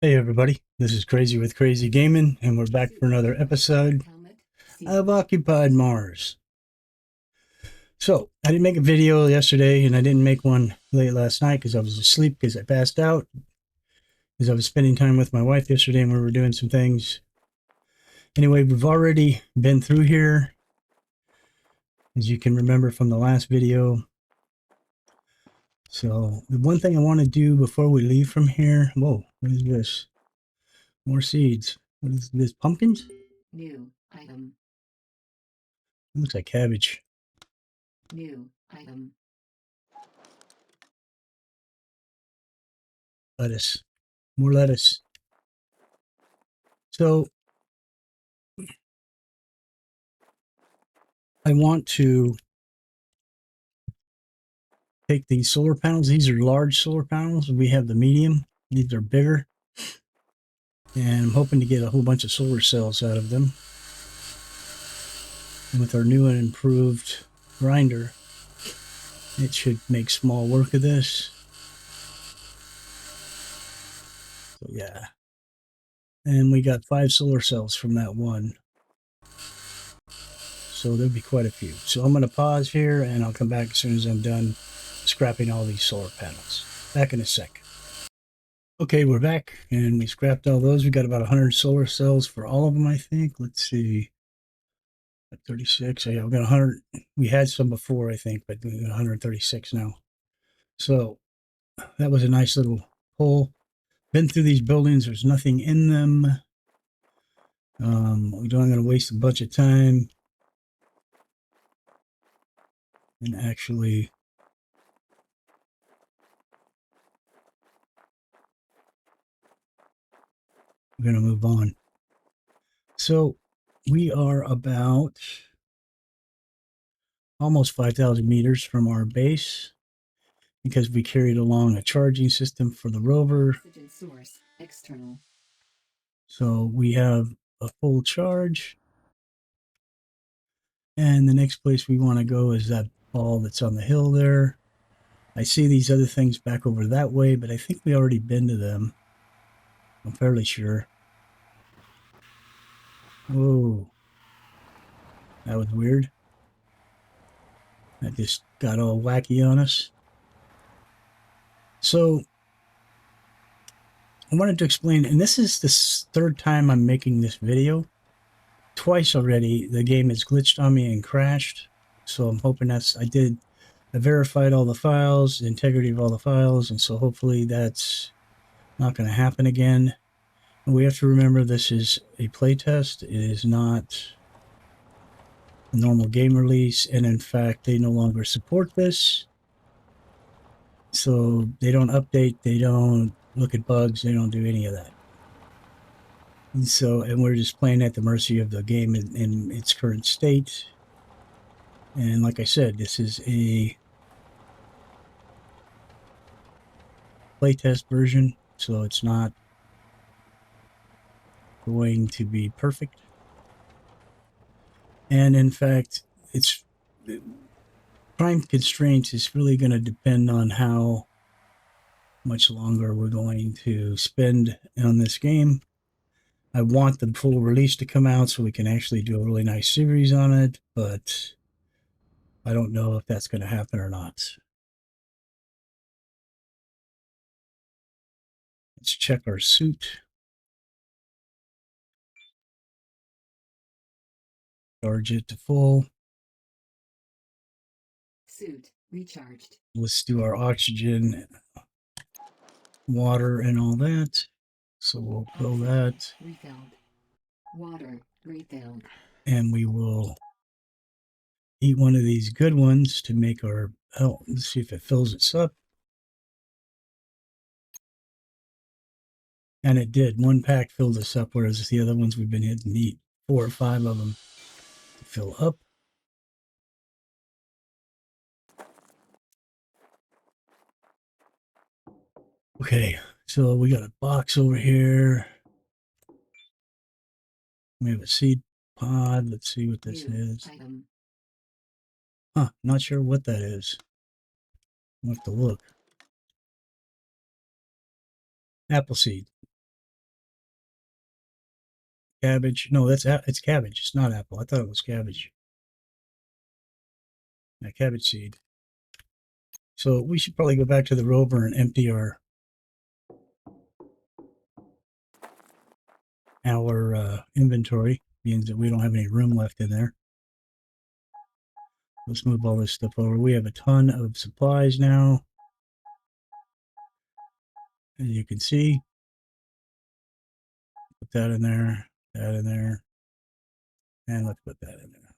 Hey everybody, this is Crazy with Crazy Gaming, and we're back for another episode of Occupied Mars. So, I didn't make a video yesterday, and I didn't make one late last night because I was asleep because I passed out, because I was spending time with my wife yesterday and we were doing some things. Anyway, we've already been through here, as you can remember from the last video. So, the one thing I want to do before we leave from here, whoa, what is this? More seeds. What is this? Pumpkins? New item. It looks like cabbage. New item. Lettuce. More lettuce. So I want to take these solar panels. These are large solar panels. We have the medium. These are bigger. And I'm hoping to get a whole bunch of solar cells out of them. And with our new and improved grinder, it should make small work of this. So yeah. And we got 5 solar cells from that one. So there'll be quite a few. So I'm going to pause here and I'll come back as soon as I'm done scrapping all these solar panels. Back in a sec. Okay, we're back and we scrapped all those. We got about 100 solar cells for all of them, I think. Let's see. 36. Yeah, we got 100. We had some before, I think, but we got 136 now. So that was a nice little pull. Been through these buildings. There's nothing in them. We don't going to waste a bunch of time and actually we're going to move on. So we are about almost 5,000 meters from our base because we carried along a charging system for the rover. Oxygen source external. So we have a full charge. And the next place we want to go is that ball that's on the hill there. I see these other things back over that way, but I think we already been to them. I'm fairly sure. Whoa. That was weird. That just got all wacky on us. So I wanted to explain, and this is the third time I'm making this video. Twice already, the game has glitched on me and crashed. So I'm hoping I verified all the files, the integrity of all the files, and so hopefully that's not going to happen again. And we have to remember this is a playtest. It is not a normal game release, and in fact, they no longer support this. So they don't update, they don't look at bugs, they don't do any of that. And we're just playing at the mercy of the game in its current state. And like I said, this is a playtest version, so it's not going to be perfect. And in fact, it's time constraints is really going to depend on how much longer we're going to spend on this game. I want the full release to come out so we can actually do a really nice series on it, but I don't know if that's going to happen or not. Let's check our suit. Charge it to full. Suit recharged. Let's do our oxygen, water, and all that. So we'll fill that. Refilled. Water refilled. And we will eat one of these good ones to make our, oh, let's see if it fills us up. And it did. One pack filled us up, whereas the other ones we've been hitting to eat 4 or 5 of them to fill up. Okay, so we got a box over here. We have a seed pod. Let's see what this is. Item. Huh, not sure what that is. I'll have to look. Apple seed. Cabbage. No, it's cabbage. It's not apple. I thought it was cabbage. Yeah, cabbage seed. So we should probably go back to the rover and empty our inventory, means that we don't have any room left in there. Let's move all this stuff over. We have a ton of supplies now, as you can see. Put that in there, and let's put that in there.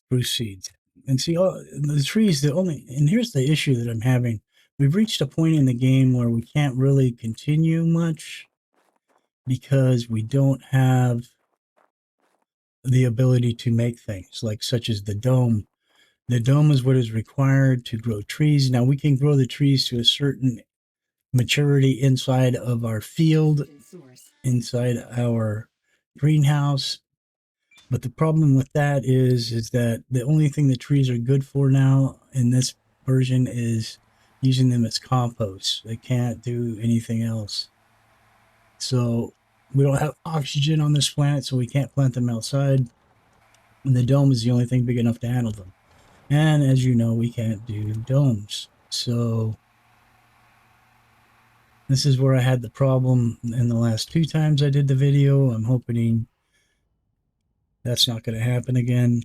Spruce seeds. And see, all the trees, and here's the issue that I'm having. We've reached a point in the game where we can't really continue much because we don't have the ability to make things like such as the dome. The dome is what is required to grow trees. Now we can grow the trees to a certain maturity inside of our field, inside our greenhouse. But the problem with that is that the only thing the trees are good for now in this version is using them as compost. They can't do anything else. So we don't have oxygen on this planet, so we can't plant them outside. And the dome is the only thing big enough to handle them. And as you know, we can't do domes. So this is where I had the problem in the last 2 times I did the video. I'm hoping that's not going to happen again.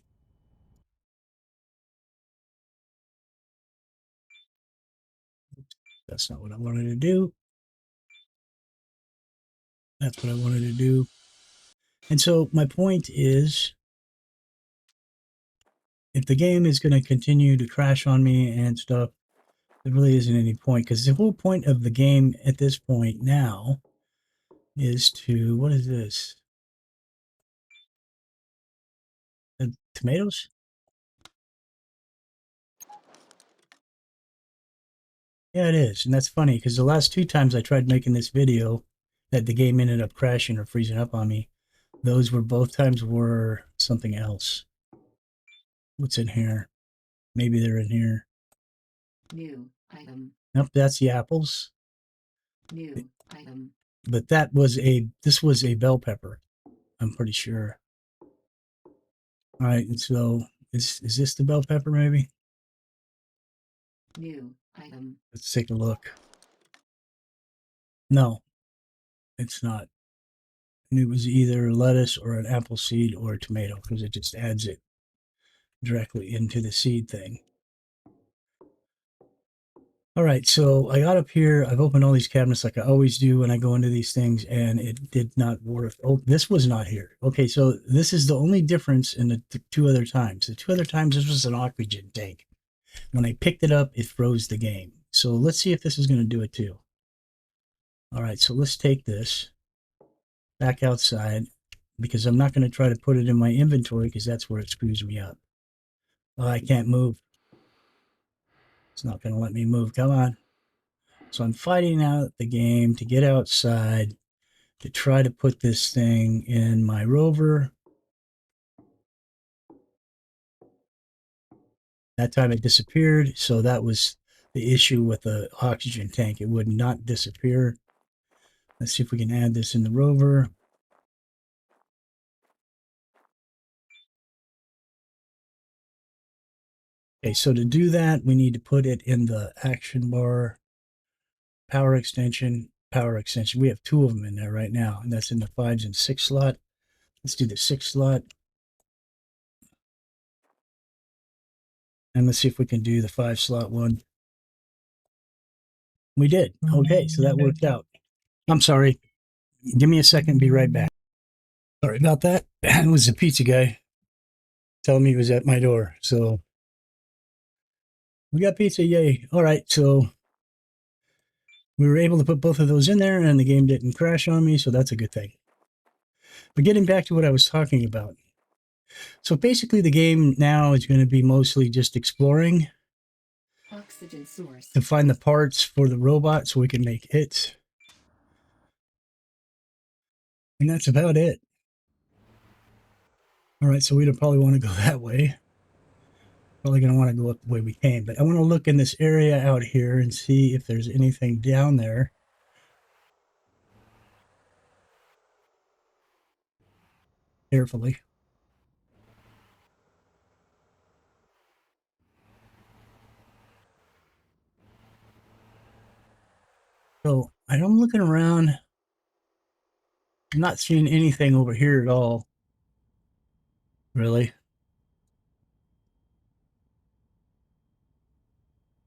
That's not what I wanted to do. That's what I wanted to do. And so my point is, if the game is going to continue to crash on me and stuff, there really isn't any point, because the whole point of the game at this point now is to, what is this? Tomatoes? Yeah, it is. And that's funny because the last 2 times I tried making this video that the game ended up crashing or freezing up on me, those were both times were something else. What's in here? Maybe they're in here. New item. Nope, that's the apples. New item. But this was a bell pepper, I'm pretty sure. All right, and so is this the bell pepper maybe? New item. Let's take a look. No, it's not. And it was either lettuce or an apple seed or a tomato, because it just adds it directly into the seed thing. All right, so I got up here. I've opened all these cabinets like I always do when I go into these things, and it did not work. Oh, this was not here. Okay, so this is the only difference in the 2 other times. The 2 other times, this was an oxygen tank. When I picked it up, it froze the game. So let's see if this is going to do it too. All right, so let's take this back outside, because I'm not going to try to put it in my inventory because that's where it screws me up. Oh, I can't move. It's not going to let me move. Come on. So I'm fighting out the game to get outside to try to put this thing in my rover. That time it disappeared, so that was the issue with the oxygen tank. It would not disappear. Let's see if we can add this in the rover. Okay, so to do that, we need to put it in the action bar, power extension. We have 2 of them in there right now, and that's in the 5s and 6 slot. Let's do the 6 slot. And let's see if we can do the 5 slot one. We did. Okay, so that worked out. I'm sorry. Give me a second. Be right back. Sorry about that. It was the pizza guy telling me he was at my door. So we got pizza. Yay. All right. So we were able to put both of those in there and the game didn't crash on me. So that's a good thing. But getting back to what I was talking about. So basically the game now is going to be mostly just exploring Oxygen source. to find the parts for the robot so we can make it. And that's about it. All right, so we don't probably want to go that way. Probably going to want to go up the way we came. But I want to look in this area out here and see if there's anything down there. carefully. So I'm looking around. I'm not seeing anything over here at all, really.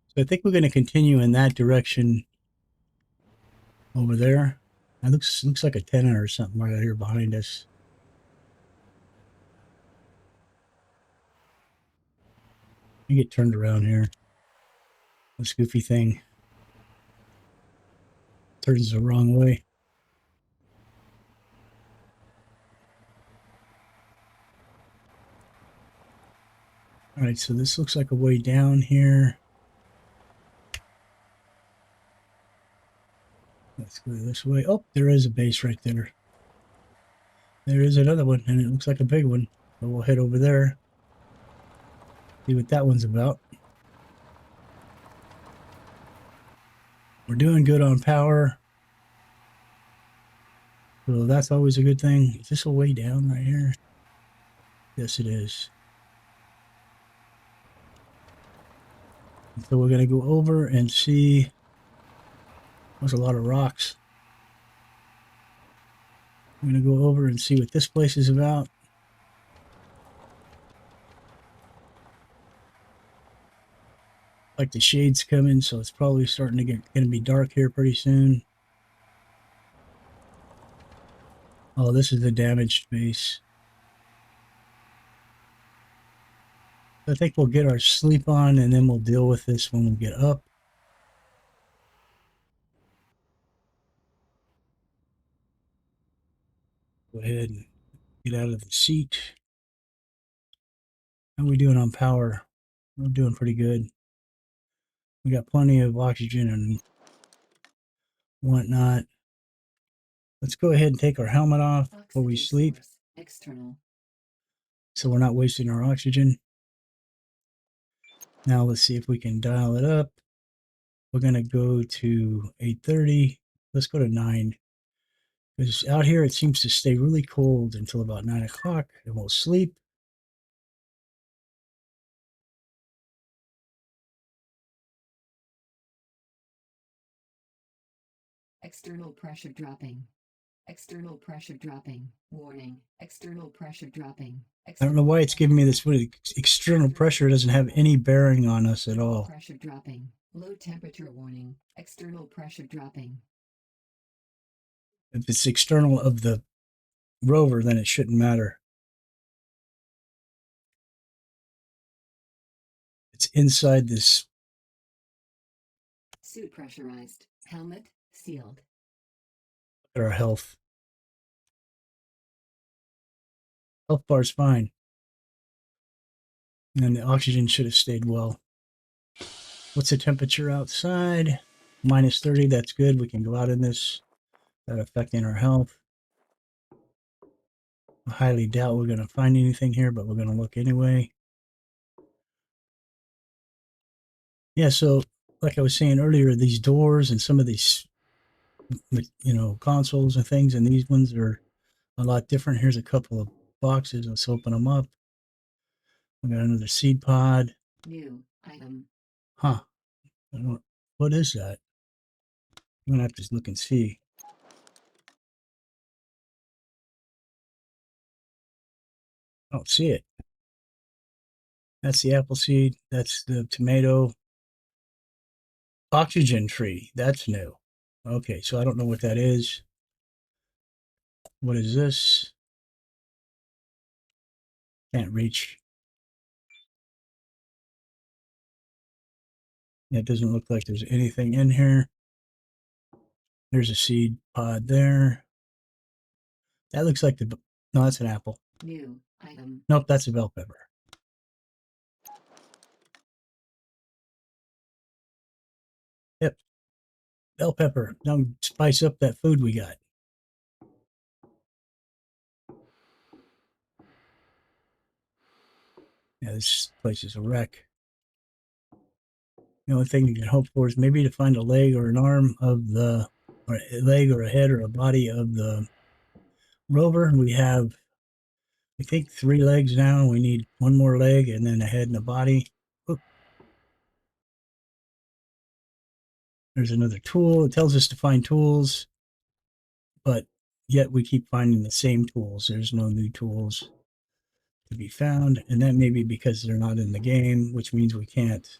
So I think we're going to continue in that direction over there. That looks like a tenant or something right here behind us. You get turned around here. This goofy thing turns the wrong way. All right, so this looks like a way down here. Let's go this way. Oh, there is a base right there. There is another one, and it looks like a big one. So we'll head over there. See what that one's about. We're doing good on power. So that's always a good thing. Is this a way down right here? Yes, it is. So we're going to go over and see. There's a lot of rocks. I'm going to go over and see what this place is about. Like the shade's coming, so it's probably starting to going to be dark here pretty soon. Oh, this is the damaged base. I think we'll get our sleep on, and then we'll deal with this when we get up. Go ahead and get out of the seat. How are we doing on power? We're doing pretty good. We got plenty of oxygen and whatnot. Let's go ahead and take our helmet off before we sleep, External. so we're not wasting our oxygen. Now let's see if we can dial it up. We're going to go to 8:30. Let's go to 9. Because out here it seems to stay really cold until about 9 o'clock, and we'll sleep. External pressure dropping. External pressure dropping. Warning. External pressure dropping. I don't know why it's giving me this. External pressure doesn't have any bearing on us at all. Pressure dropping. Low temperature warning. External pressure dropping. If it's external of the rover, then it shouldn't matter. It's inside this. Suit pressurized. Helmet sealed. At our health. Health bar's fine. And then the oxygen should have stayed well. What's the temperature outside? Minus 30. That's good. We can go out in this without affecting our health. I highly doubt we're going to find anything here, but we're going to look anyway. Yeah, so like I was saying earlier, these doors and some of these, consoles and things, and these ones are a lot different. Here's a couple of boxes. Let's open them up. We got another seed pod. New item. Huh. What is that? I'm going to have to look and see. I don't see it. That's the apple seed. That's the tomato. Oxygen tree. That's new. Okay, so I don't know what that is. What is this? Can't reach. It doesn't look like there's anything in here. There's a seed pod there. That looks like no, that's an apple. New item. Nope, that's a bell pepper. Yep. Bell pepper. Now spice up that food we got. Yeah, this place is a wreck. The only thing you can hope for is maybe to find a leg or an arm of or a leg or a head or a body of the rover. We have I think 3 legs now. We need one more leg and then a head and a body. Oop. There's another tool. It tells us to find tools, but yet we keep finding the same tools. There's no new tools to be found, and that may be because they're not in the game, which means we can't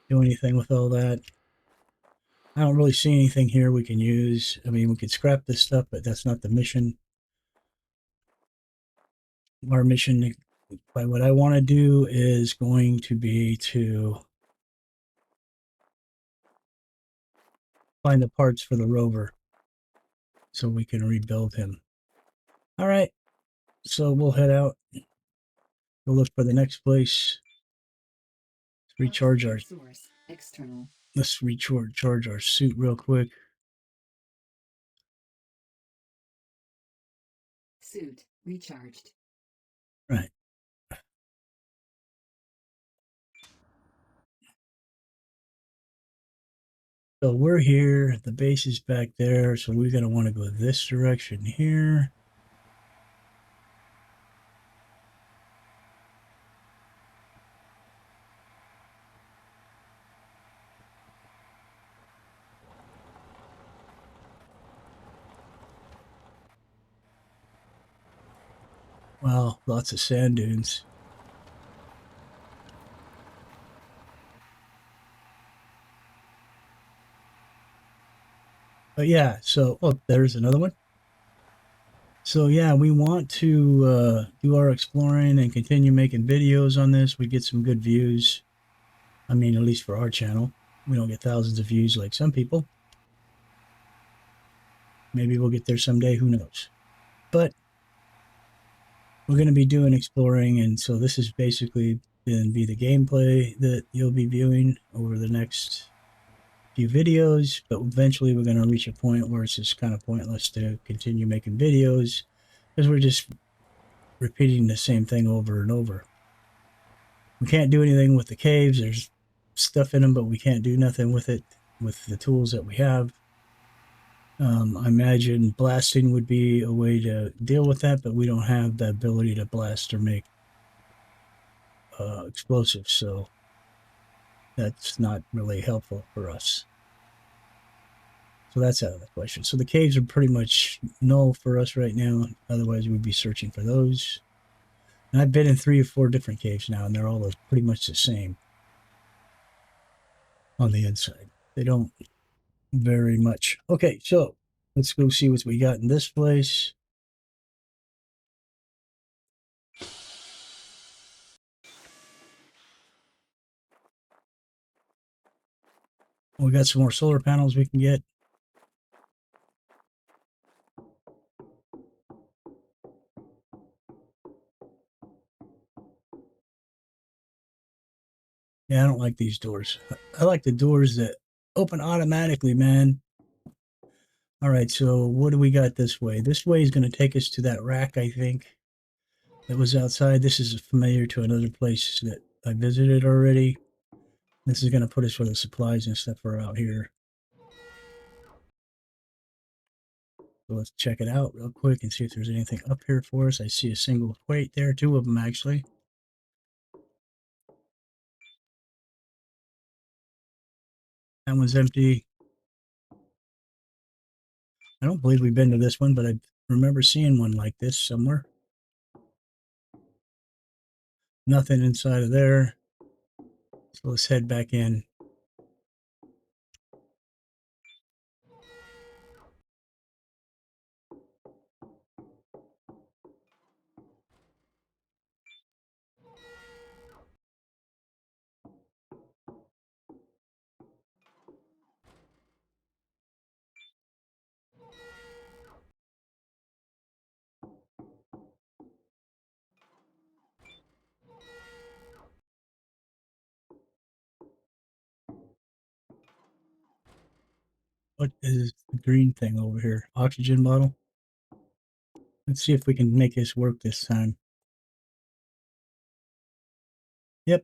do anything with all that. I don't really see anything here we can use. I mean, we could scrap this stuff, but that's not the mission. Our mission, by what I want to do, is going to be to find the parts for the rover so we can rebuild him. All right, so we'll head out. We'll look for the next place. Recharge our source external. Let's recharge our suit real quick. Suit recharged. Right. So we're here. The base is back there. So we're going to want to go this direction here. Wow, lots of sand dunes. But yeah, so, oh, there's another one. So yeah, we want to do our exploring and continue making videos on this. We get some good views. I mean, at least for our channel. We don't get thousands of views like some people. Maybe we'll get there someday, who knows. But we're going to be doing exploring, and so this is basically going to be the gameplay that you'll be viewing over the next few videos, but eventually we're going to reach a point where it's just kind of pointless to continue making videos because we're just repeating the same thing over and over. We can't do anything with the caves. There's stuff in them, but we can't do nothing with it with the tools that we have. I imagine blasting would be a way to deal with that, but we don't have the ability to blast or make explosives, so that's not really helpful for us. So that's out of the question. So the caves are pretty much null for us right now. Otherwise, we'd be searching for those. And I've been in 3 or 4 different caves now, and they're all pretty much the same on the inside. They don't vary much. Okay, so let's go see what we got in this place. We got some more solar panels we can get. Yeah, I don't like these doors. I like the doors that open automatically, man. All right, so what do we got this way? This way is going to take us to that rack, I think, that was outside. This is familiar to another place that I visited already. This is going to put us where the supplies and stuff are out here. So let's check it out real quick and see if there's anything up here for us. I see a single crate there, 2 of them actually. That one's empty. I don't believe we've been to this one, but I remember seeing one like this somewhere. Nothing inside of there. So let's head back in. What is the green thing over here? Oxygen bottle. Let's see if we can make this work this time. Yep.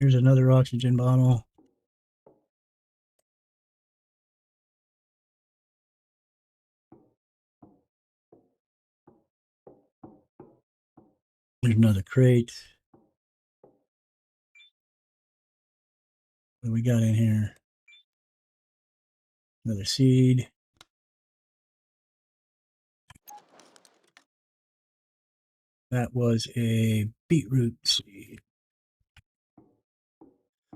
Here's another oxygen bottle. There's another crate. What do we got in here? Another seed. That was a beetroot seed.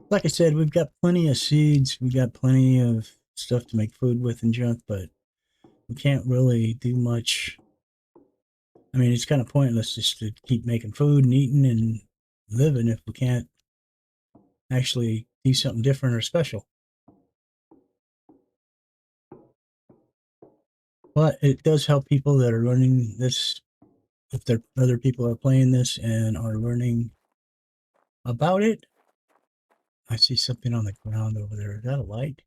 Like I said, we've got plenty of seeds. We got plenty of stuff to make food with and junk, but we can't really do much. I mean, it's kind of pointless just to keep making food and eating and living if we can't actually do something different or special. But it does help people that are learning this. If there other people are playing this and are learning about it. I see something on the ground over there. Is that a light?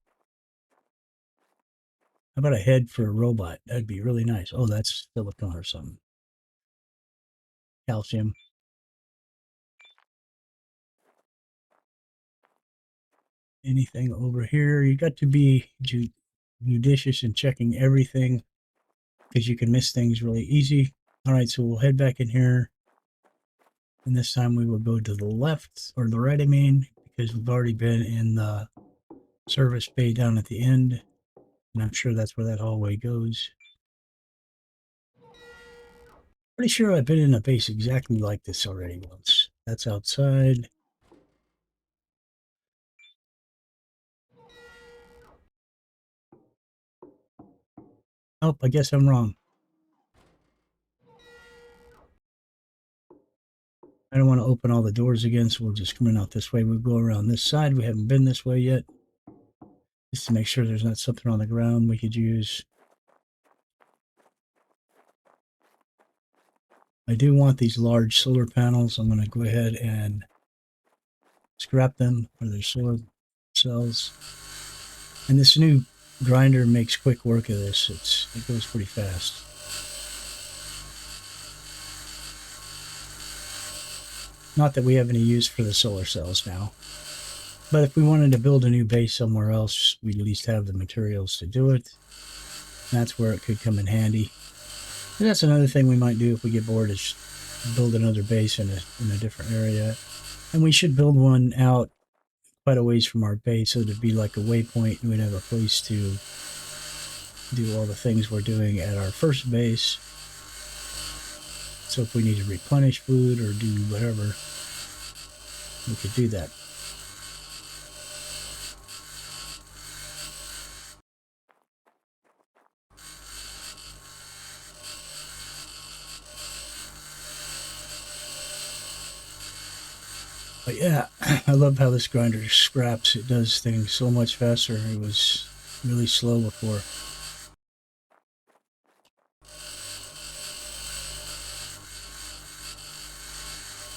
How about a head for a robot? That'd be really nice. Oh, that's silicone or something. Calcium. Anything over here? You got to be judicious in checking everything because you can miss things really easy. All right, so we'll head back in here. And this time we will go to the left or the right, I mean, because we've already been in the service bay down at the end. And I'm sure that's where that hallway goes. Pretty sure I've been in a base exactly like this already once. That's outside. Oh, I guess I'm wrong. I don't want to open all the doors again, so we'll just come in out this way. We'll go around this side. We haven't been this way yet. Just to make sure there's not something on the ground we could use. I do want these large solar panels. I'm going to go ahead and scrap them for their solar cells. And this new grinder makes quick work of this. It goes pretty fast. Not that we have any use for the solar cells now. But if we wanted to build a new base somewhere else, we'd at least have the materials to do it. That's where it could come in handy. And that's another thing we might do if we get bored is build another base in a different area. And we should build one out quite a ways from our base so it'd be like a waypoint and we'd have a place to do all the things we're doing at our first base. So if we need to replenish food or do whatever, we could do that. But yeah, I love how this grinder scraps. It does things so much faster. It was really slow before.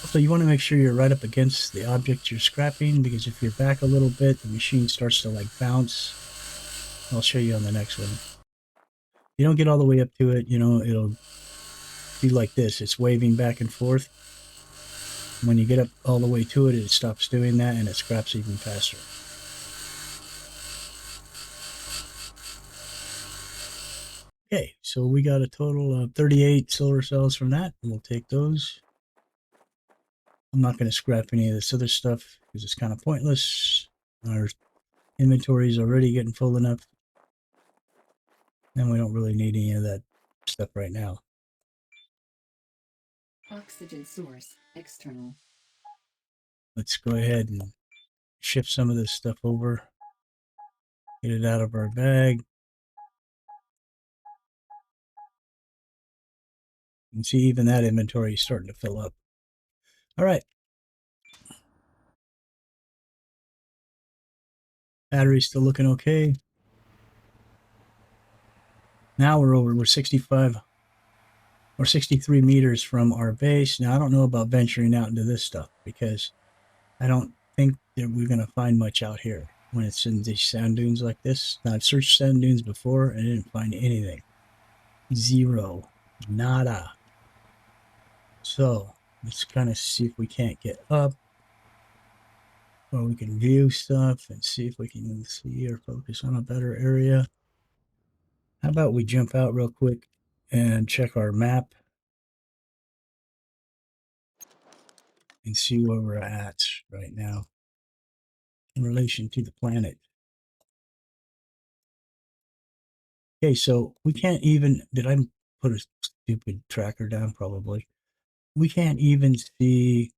So you want to make sure you're right up against the object you're scrapping, because if you're back a little bit, the machine starts to like bounce. I'll show you on the next one. You don't get all the way up to it, it'll be like this. It's waving back and forth. When you get up all the way to it, it stops doing that and it scraps even faster. Okay, so we got a total of 38 solar cells from that. We'll take those. I'm not going to scrap any of this other stuff because it's kind of pointless. Our inventory is already getting full enough. And we don't really need any of that stuff right now. Oxygen source external. Let's go ahead and shift some of this stuff over. Get it out of our bag. You can see even that inventory is starting to fill up. All right. Battery's still looking okay. Now we're 65 or 63 meters from our base. Now I don't know about venturing out into this stuff because I don't think that we're going to find much out here when it's in these sand dunes like this. Now I've searched sand dunes before and I didn't find anything. Zero. Nada. So let's kind of see if we can't get up or we can view stuff and see if we can see or focus on a better area. How about we jump out real quick and check our map? and see where we're at right now in relation to the planet. Okay, so we can't even, did I put a stupid tracker down? Probably. We can't even see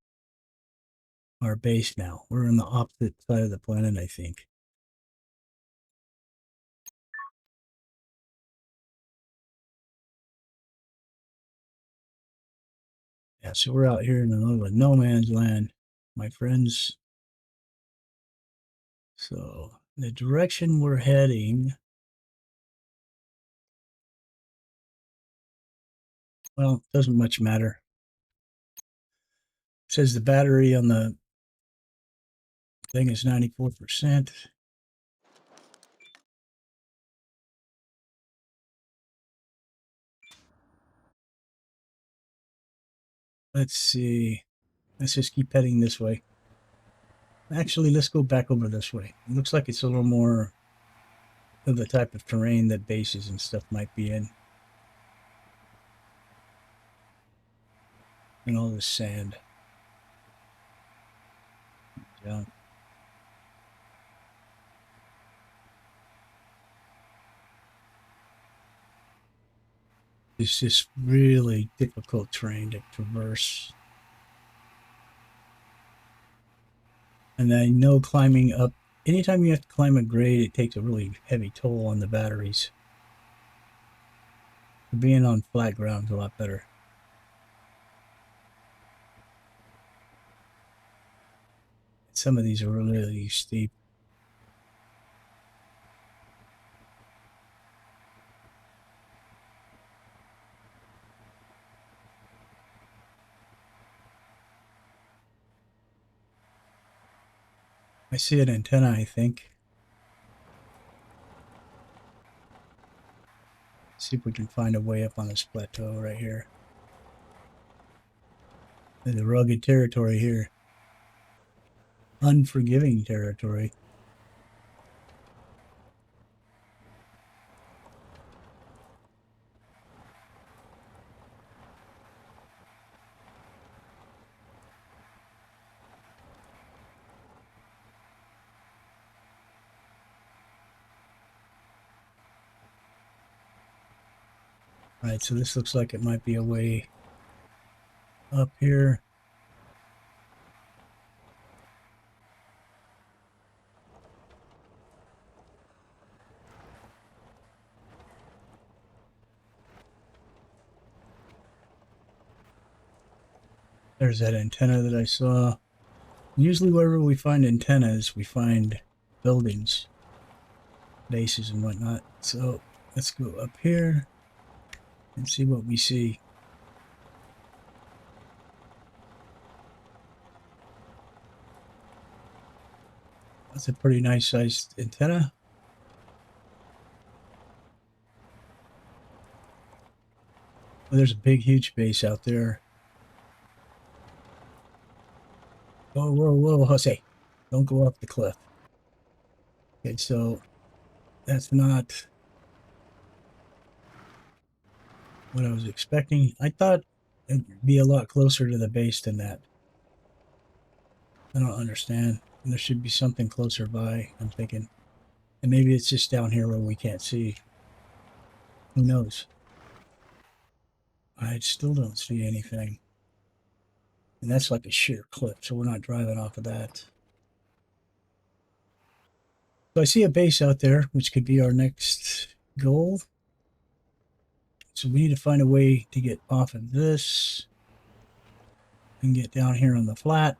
our base now. We're on the opposite side of the planet, I think. Yeah, so we're out here in the middle of no man's land, my friends. So the direction we're heading, well, doesn't much matter. It says the battery on the thing is 94%. Let's see. Let's just keep heading this way. Actually, let's go back over this way. It looks like it's a little more of the type of terrain that bases and stuff might be in. And all this sand. Yeah. It's just really difficult terrain to traverse. And I know climbing up, anytime you have to climb a grade, it takes a really heavy toll on the batteries. Being on flat ground is a lot better. Some of these are really steep. I see an antenna, I think. See if we can find a way up on this plateau right here. There's a rugged territory here. Unforgiving territory. All right, so this looks like it might be a way up here. There's that antenna that I saw. Usually wherever we find antennas, we find buildings, bases and whatnot. So let's go up here and see what we see. That's a pretty nice sized antenna. Well, there's a big, huge base out there. Whoa, whoa, whoa, Jose. Don't go off the cliff. Okay, so that's not what I was expecting. I thought it'd be a lot closer to the base than that. I don't understand. There should be something closer by, I'm thinking. And maybe it's just down here where we can't see. Who knows? I still don't see anything. And that's like a sheer cliff, so we're not driving off of that. So I see a base out there, which could be our next goal. So we need to find a way to get off of this and get down here on the flat.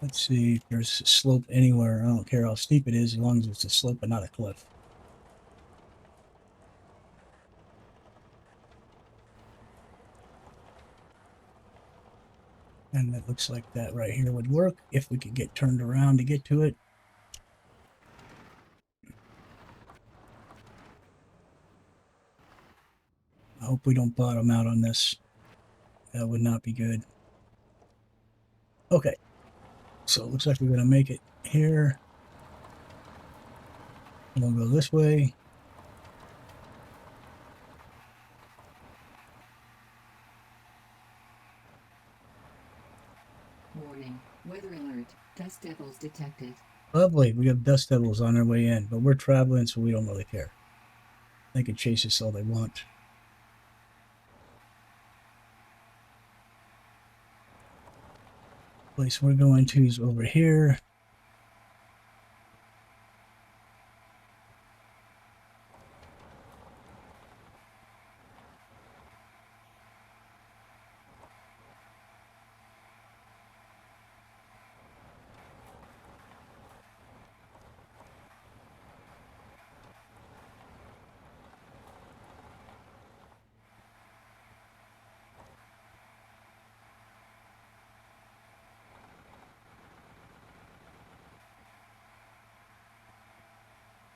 Let's see if there's a slope anywhere. I don't care how steep it is as long as it's a slope and not a cliff. And it looks like that right here would work if we could get turned around to get to it. I hope we don't bottom out on this. That would not be good. Okay, so it looks like we're going to make it here. We'll go this way. Warning. Weather alert. Dust devils detected. Lovely. We have dust devils on their way in, but we're traveling, so we don't really care. They can chase us all they want. Place we're going to is over here.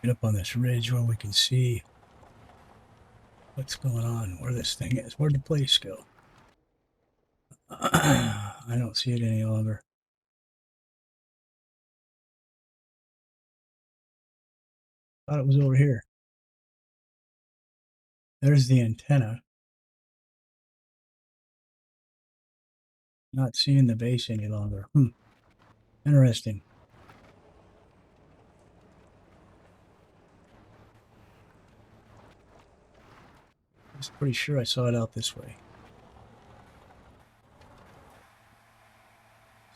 Get up on this ridge where we can see what's going on, where this thing is. Where'd the place go? I don't see it any longer. Thought it was over here. There's the antenna. Not seeing the base any longer. Interesting. I was pretty sure I saw it out this way.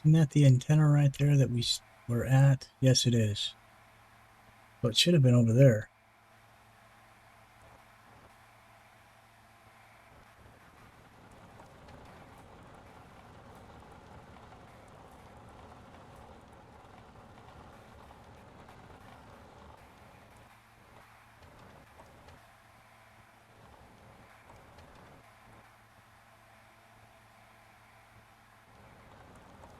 Isn't that the antenna right there that we were at? Yes, it is. But it should have been over there.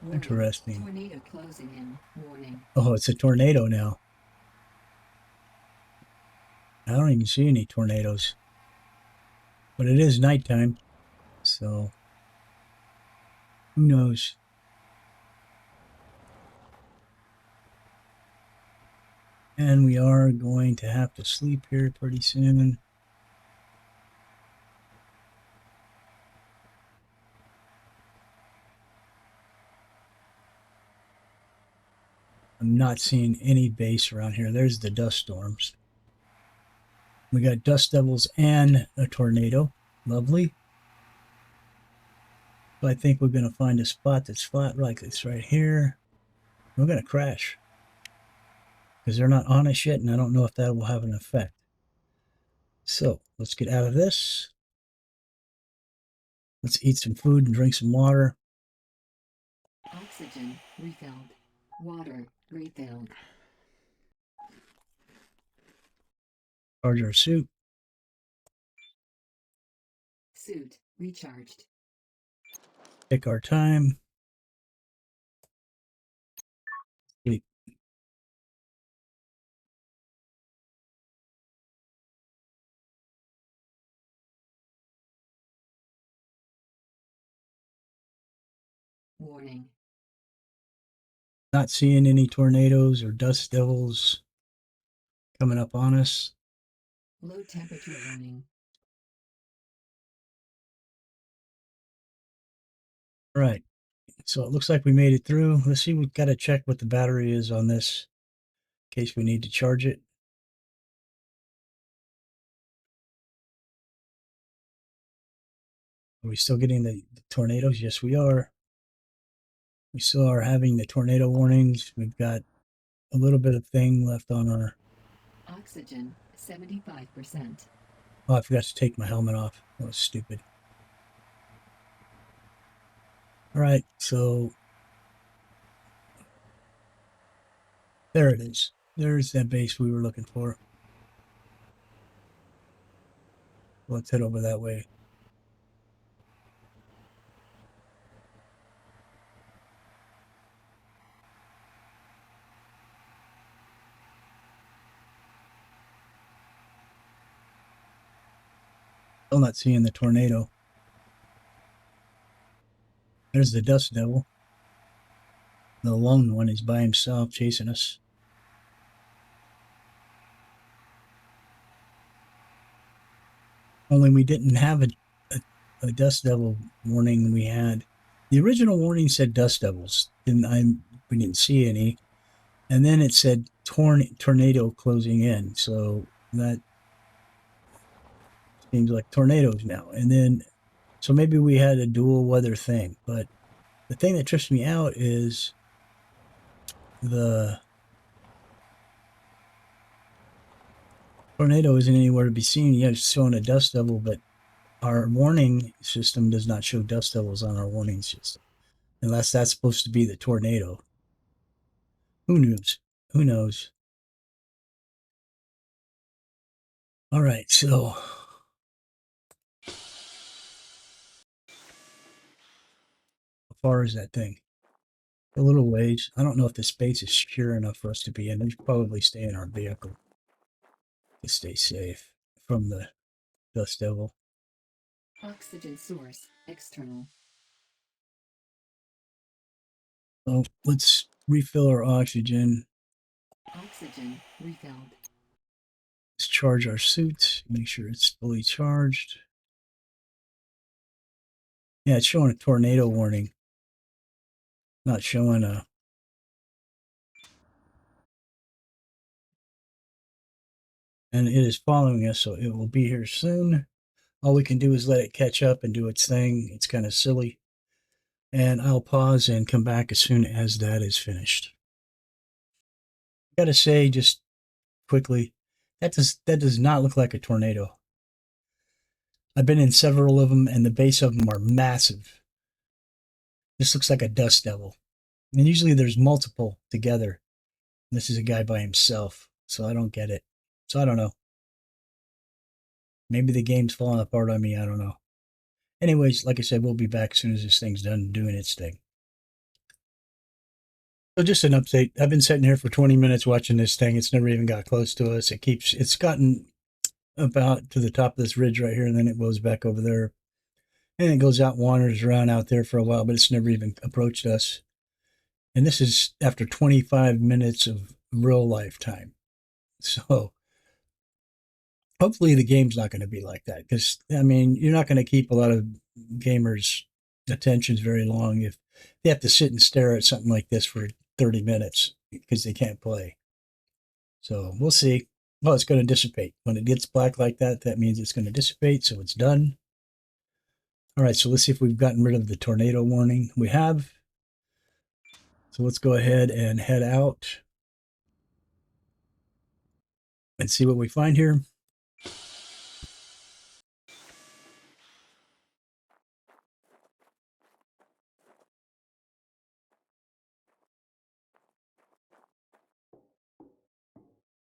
Warning. Interesting. Tornado closing in. Warning. Oh, it's a tornado now. I don't even see any tornadoes. But it is nighttime, so who knows? And we are going to have to sleep here pretty soon. I'm not seeing any base around here. There's the dust storms. We got dust devils and a tornado. Lovely. So I think we're going to find a spot that's flat like this right here. We're going to crash because they're not on us yet, and I don't know if that will have an effect. So let's get out of this. Let's eat some food and drink some water. Oxygen refilled. Water refilled. Charge our suit. Suit recharged. Take our time. Sleep. Warning. Not seeing any tornadoes or dust devils coming up on us. Low temperature warning. Right. So it looks like we made it through. Let's see, we've got to check what the battery is on this in case we need to charge it. Are we still getting the tornadoes? Yes, we are. We still are having the tornado warnings. We've got a little bit of thing left on our... Oxygen 75%. Oh, I forgot to take my helmet off. That was stupid. All right, so there it is. There's that base we were looking for. Let's head over that way. Still not seeing the tornado. There's the dust devil. The lone one is by himself chasing us. Only we didn't have a dust devil warning we had The original warning said dust devils, and we didn't see any. And then it said tornado closing in. So that seems like tornadoes now. And then, so maybe we had a dual weather thing. But the thing that trips me out is the tornado isn't anywhere to be seen. Yeah, it's showing a dust devil, but our warning system does not show dust devils on our warning system. Unless that's supposed to be the tornado. Who knows? Who knows? All right, so how far is that thing? A little ways. I don't know if the space is secure enough for us to be in. We should probably stay in our vehicle to stay safe from the dust devil. Oxygen source external. So let's refill our oxygen. Oxygen refilled. Let's charge our suits. Make sure it's fully charged. Yeah, it's showing a tornado warning. Not showing a. And it is following us, so it will be here soon. All we can do is let it catch up and do its thing. It's kind of silly. And I'll pause and come back as soon as that is finished. I gotta say, just quickly, that does not look like a tornado. I've been in several of them, and the base of them are massive. This looks like a dust devil. And usually there's multiple together. This is a guy by himself, so I don't get it. So I don't know. Maybe the game's falling apart on me. I don't know. Anyways, like I said, we'll be back as soon as this thing's done doing its thing. So just an update. I've been sitting here for 20 minutes watching this thing. It's never even got close to us. It's gotten about to the top of this ridge right here, and then it goes back over there. And it goes out, wanders around out there for a while, but it's never even approached us. And this is after 25 minutes of real life time. So hopefully the game's not going to be like that. Because, I mean, you're not going to keep a lot of gamers' attentions very long if they have to sit and stare at something like this for 30 minutes because they can't play. So we'll see. Well, it's going to dissipate. When it gets black like that, that means it's going to dissipate. So it's done. All right. So let's see if we've gotten rid of the tornado warning. We have. So let's go ahead and head out and see what we find here.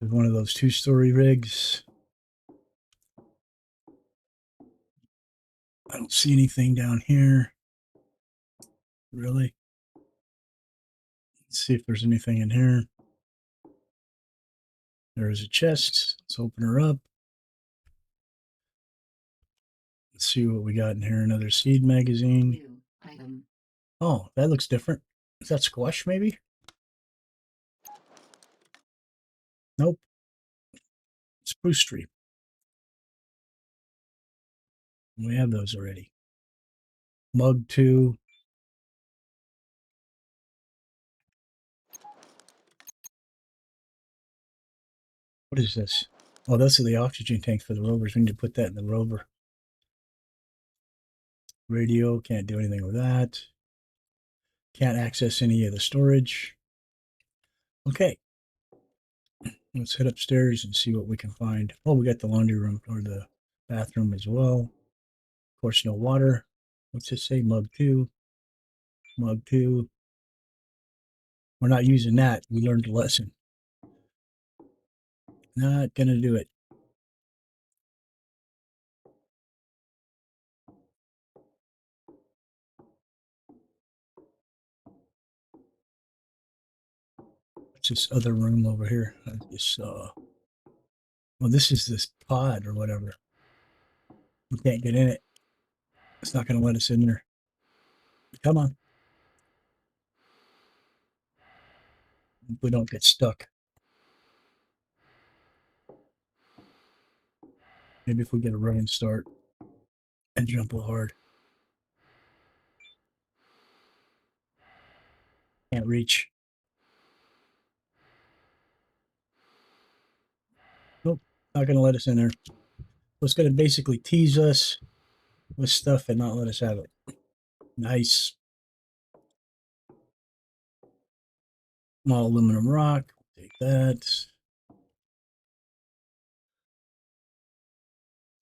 There's one of those two-story rigs. I don't see anything down here. Really? Let's see if there's anything in here. There is a chest. Let's open her up. Let's see what we got in here. Another seed magazine. New item. Oh, that looks different. Is that squash maybe? Nope. Spruce tree. We have those already. Mug 2. What is this? Oh, those are the oxygen tanks for the rovers. We need to put that in the rover. Radio, can't do anything with that. Can't access any of the storage. Okay. Let's head upstairs and see what we can find. Oh, we got the laundry room or the bathroom as well. Of course, no water. What's this say? Mug 2. Mug 2. We're not using that. We learned a lesson. Not going to do it. What's this other room over here? I just saw. Well, this is this pod or whatever. We can't get in it. It's not going to let us in there. Come on. We don't get stuck. Maybe if we get a running start and jump real hard. Can't reach. Nope, not going to let us in there. So it's going to basically tease us with stuff and not let us have it. Nice. Small aluminum rock. Take that.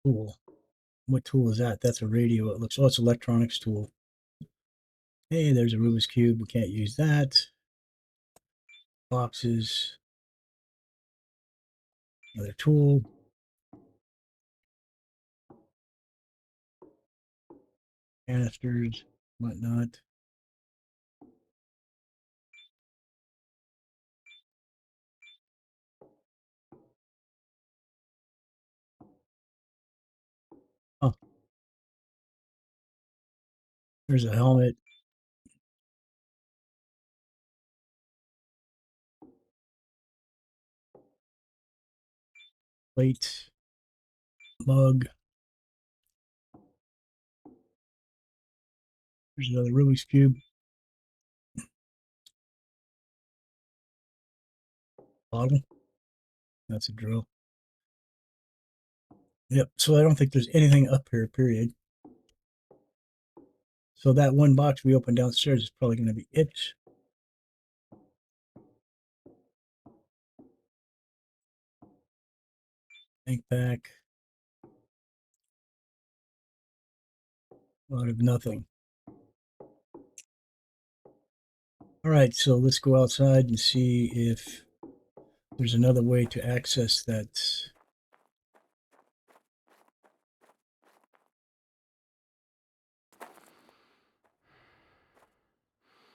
Cool. What tool is that? That's a radio. It looks, oh, it's an electronics tool. Hey, there's a Rubik's Cube. We can't use that. Boxes. Another tool. Canisters. Whatnot. Oh, there's a helmet. Plate. Mug. There's another Rubik's Cube. Bottle. That's a drill. Yep. So I don't think there's anything up here, period. So that one box we opened downstairs is probably going to be it. Tank pack. Out of nothing. All right, so let's go outside and see if there's another way to access that.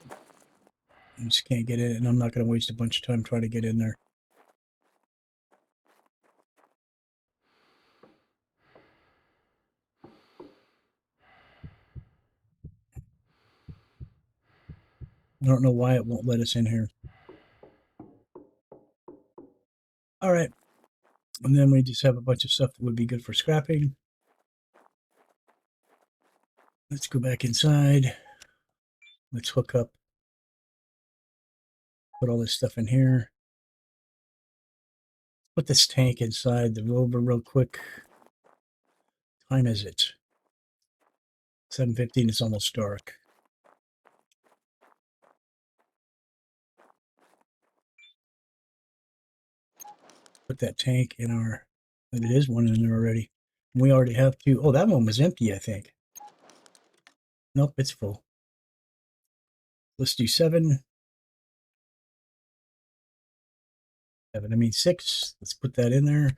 I just can't get in, and I'm not going to waste a bunch of time trying to get in there. I don't know why it won't let us in here. All right, and then we just have a bunch of stuff that would be good for scrapping. Let's go back inside. Let's hook up. Put all this stuff in here. Put this tank inside the Rover real quick. Time is it? 7:15. It's almost dark. Put that tank in our. It is one in there already. We already have two. Oh, that one was empty, I think. Nope, it's full. Let's do 7. 7, I mean 6. Let's put that in there.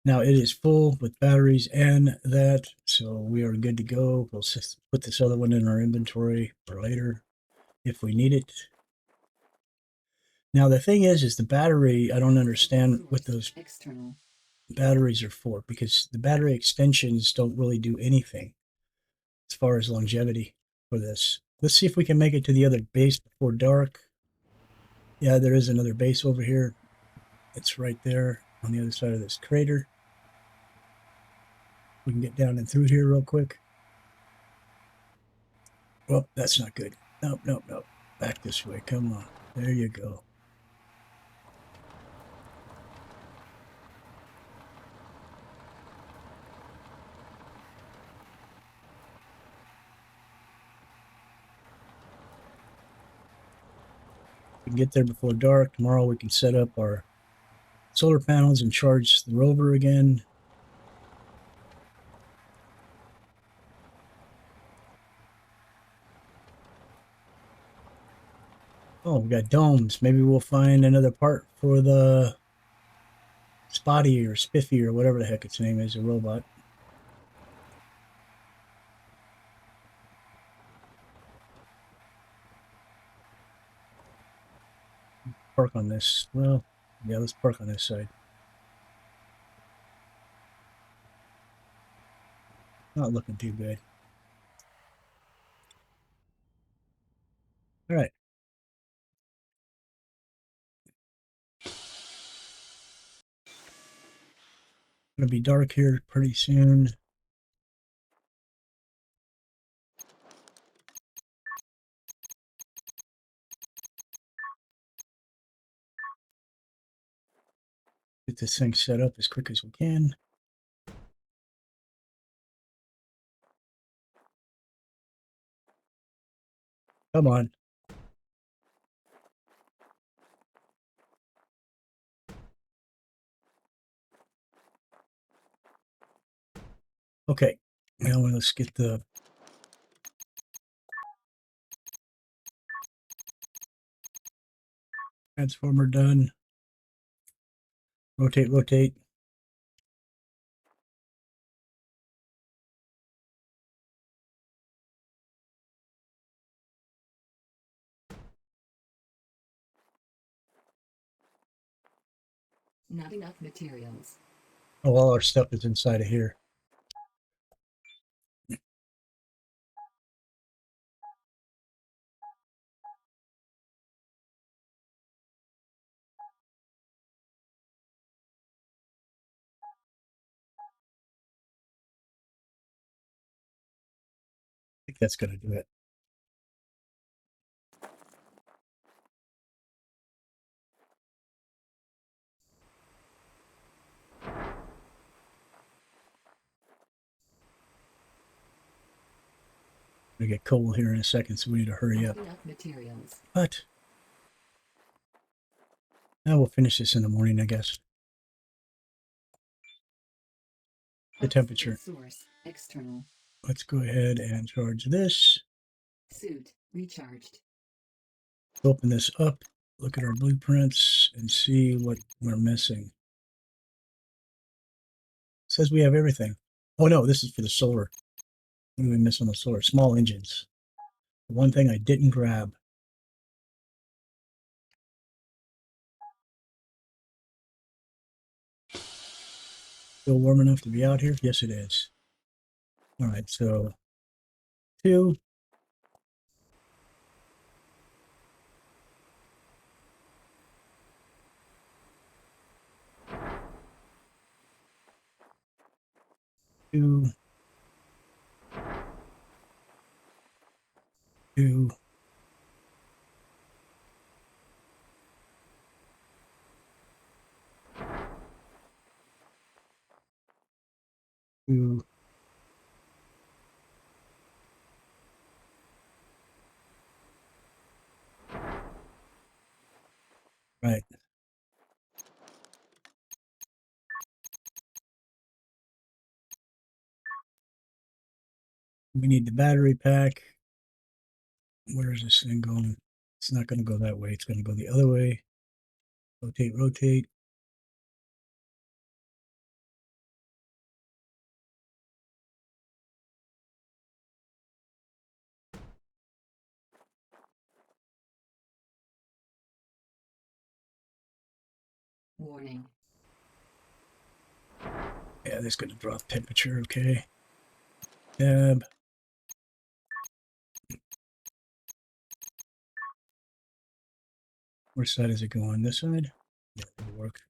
Now it is full with batteries and that, so we are good to go. We'll just put this other one in our inventory for later if we need it. Now the thing is the battery, I don't understand what those External. batteries are for, because the battery extensions don't really do anything as far as longevity for this. Let's see if we can make it to the other base before dark. Yeah, there is another base over here. It's right there on the other side of this crater. We can get down and through here real quick. Well, that's not good. Nope, nope, nope. Back this way. Come on. There you go. We can get there before dark. Tomorrow we can set up our solar panels and charge the rover again. Oh, we got domes. Maybe we'll find another part for the Spotty or Spiffy or whatever the heck its name is, a robot. Park on this. Well, yeah, let's park on this side. Not looking too good. All right. Gonna be dark here pretty soon. Get this thing set up as quick as we can. Come on. Okay. Now let's get the transformer done. Rotate, rotate. Not enough materials. Oh, all our stuff is inside of here. I think that's going to do it. We get coal here in a second, so we need to hurry up. Not enough materials. But now we'll finish this in the morning, I guess. The temperature. Source external. Let's go ahead and charge this. Suit recharged. Open this up, look at our blueprints, and see what we're missing. It says we have everything. Oh no, this is for the solar. What do we miss on the solar? Small engines. The one thing I didn't grab. Still warm enough to be out here? Yes, it is. All right, so 2. 2. 2. 2. Right. We need the battery pack. Where is this thing going? It's not going to go that way. It's going to go the other way. Rotate, rotate. Warning. Yeah, this is going to drop temperature. Okay. Tab. Which side is it going? This side? Yeah, it'll work.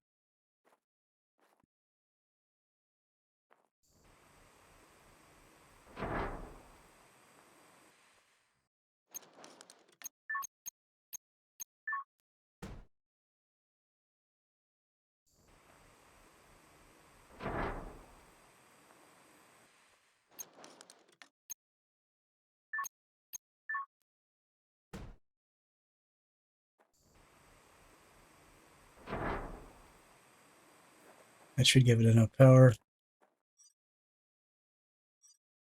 That should give it enough power.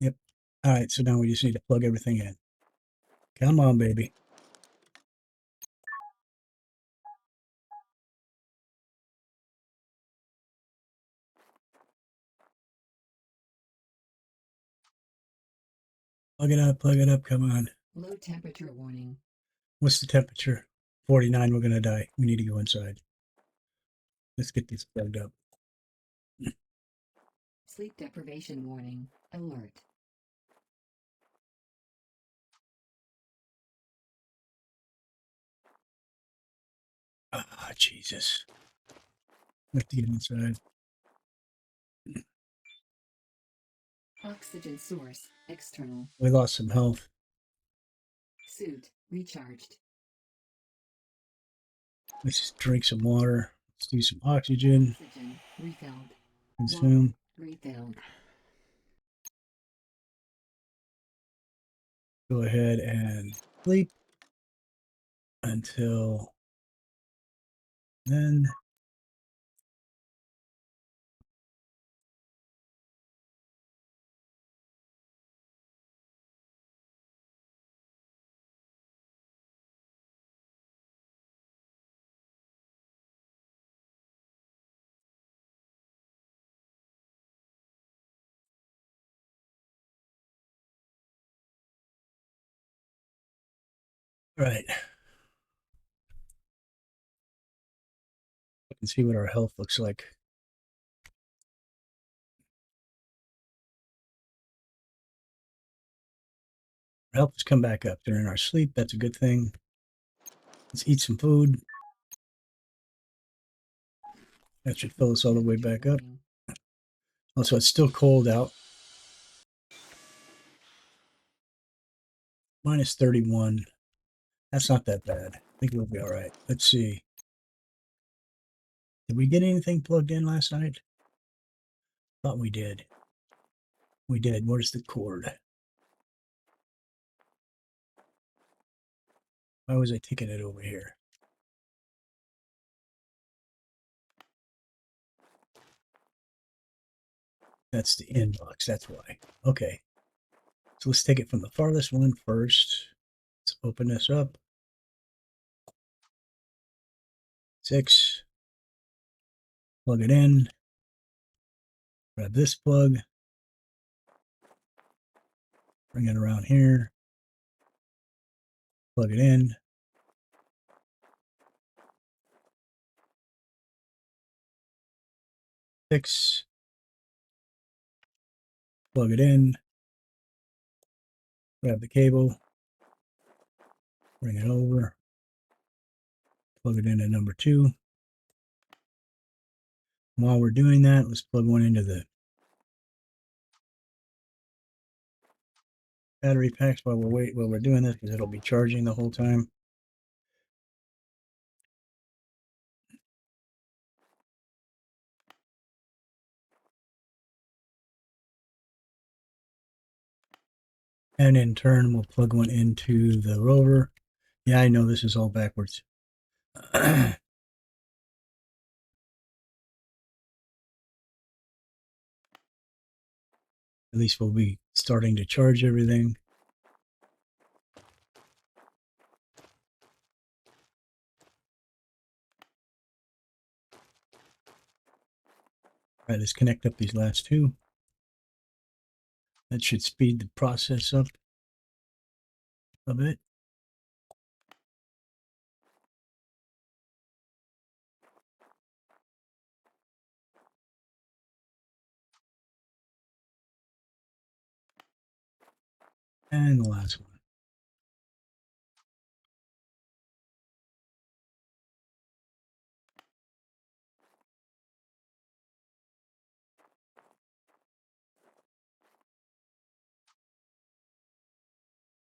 Yep. All right, so now we just need to plug everything in. Come on, baby. Plug it up, come on. Low temperature warning. What's the temperature? 49, we're gonna die. We need to go inside. Let's get this plugged up. Sleep deprivation warning. Alert. Ah, Jesus. Let's get inside. Oxygen source external. We lost some health. Suit recharged. Let's just drink some water. Let's do some oxygen. Oxygen refilled. Consume. Water refilled. Go ahead and sleep until then. All right. We can see what our health looks like. Our health has come back up during our sleep. That's a good thing. Let's eat some food. That should fill us all the way back up. Also, it's still cold out. Minus 31. That's not that bad. I think we'll be all right. Let's see. Did we get anything plugged in last night? Thought we did. We did. Where's the cord? Why was I taking it over here? That's the inbox. That's why. Okay. So let's take it from the farthest one first. Let's open this up. 6. Plug it in. Grab this plug. Bring it around here. Plug it in. 6. Plug it in. Grab the cable. Bring it over. Plug it into number 2. While we're doing that, let's plug one into the battery packs while we're doing this, because it'll be charging the whole time. And in turn, we'll plug one into the Rover. Yeah, I know this is all backwards. At least we'll be starting to charge everything. All right, let's connect up these last two. That should speed the process up a bit. And the last one.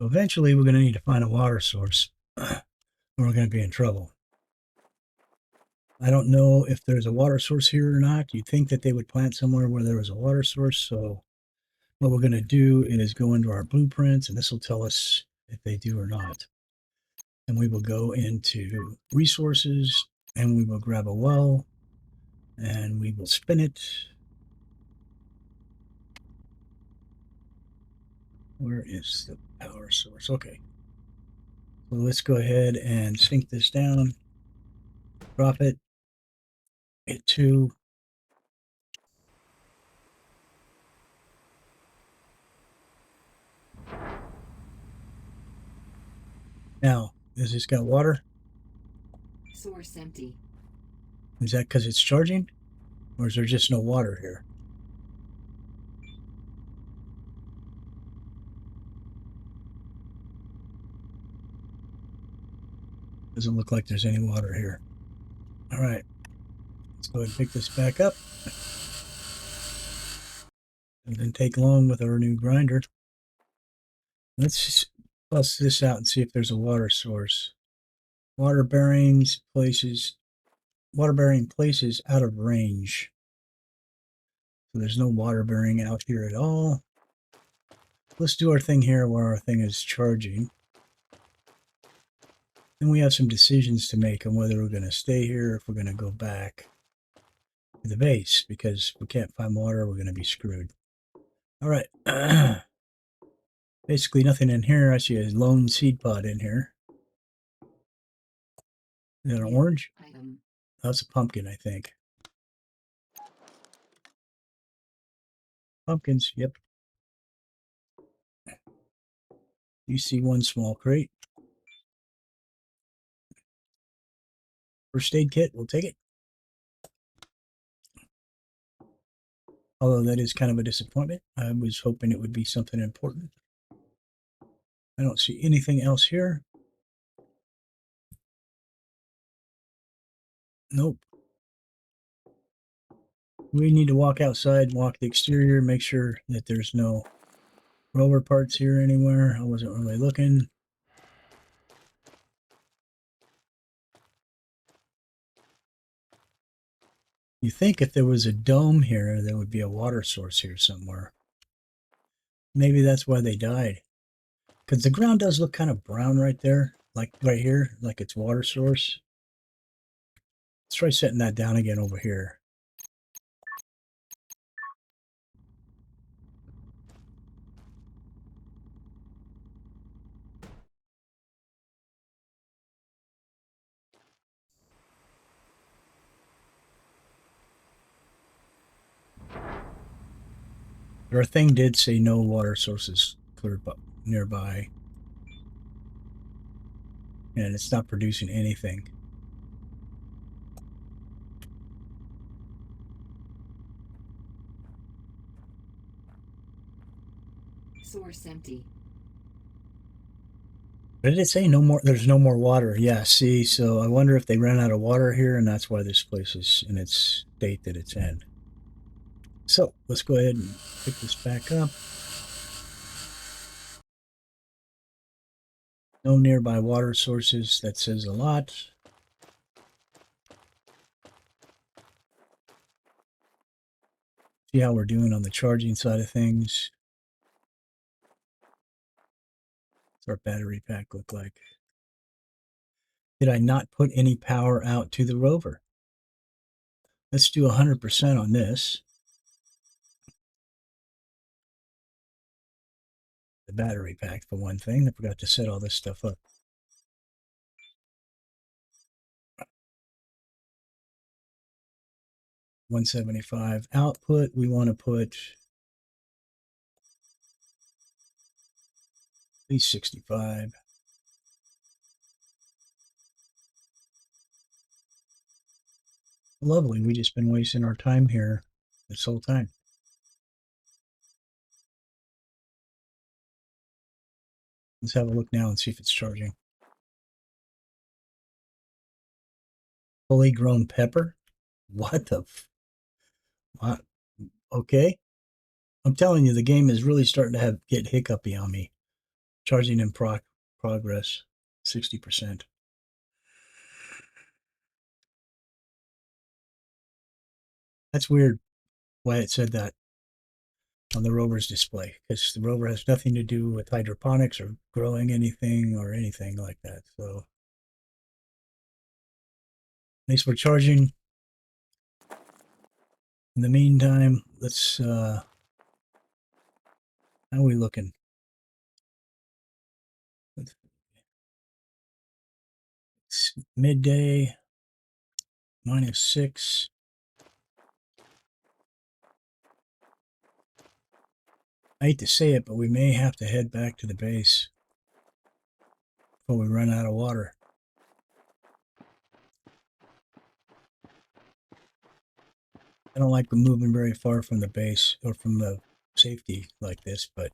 Eventually, we're going to need to find a water source, or we're going to be in trouble. I don't know if there's a water source here or not. You'd think that they would plant somewhere where there was a water source. So what we're going to do is go into our blueprints, and this will tell us if they do or not. And we will go into resources, and we will grab a well, and we will spin it. Where is the power source? Okay. So let's go ahead and sink this down. Drop it. Hit 2. Now, has this got water? Source empty. Is that because it's charging? Or is there just no water here? Doesn't look like there's any water here. All right. Let's go ahead and pick this back up. It didn't take long with our new grinder. Let's bust this out and see if there's a water source. Water bearings, places. water bearing places out of range. So there's no water bearing out here at all. Let's do our thing here where our thing is charging. Then we have some decisions to make on whether we're going to stay here or if we're going to go back to the base, because if we can't find water, we're going to be screwed. All right. Basically nothing in here. I see a lone seed pod in here. Is that an orange? That's a pumpkin, I think. Pumpkins, yep. You see one small crate. First aid kit, we'll take it. Although that is kind of a disappointment. I was hoping it would be something important. I don't see anything else here. Nope. We need to walk outside, walk the exterior, make sure that there's no rover parts here anywhere. I wasn't really looking. You think if there was a dome here, there would be a water source here somewhere. Maybe that's why they died. Because the ground does look kind of brown right there, like right here, like it's water source. Let's try setting that down again over here. Our thing did say no water sources clear nearby. And it's not producing anything. Source empty. Did it say no more? There's no more water. Yeah, see, so I wonder if they ran out of water here and that's why this place is in its state that it's in. So let's go ahead and pick this back up. No nearby water sources. That says a lot. See how we're doing on the charging side of things. What's our battery pack look like? Did I not put any power out to the rover? Let's do 100% on this. The battery pack for one thing. I forgot to set all this stuff up. 175 output. We want to put at least 65. Lovely. We just been wasting our time here this whole time. Let's have a look now and see if it's charging. Fully grown pepper? What the what? Okay. I'm telling you, the game is really starting to get hiccupy on me. Charging in progress, 60%. That's weird why it said that on the rover's display, because the rover has nothing to do with hydroponics or growing anything or anything like that. So at least we're charging. In the meantime, let's how are we looking? It's midday, -6. I hate to say it, but we may have to head back to the base before we run out of water. I don't like moving very far from the base or from the safety like this, but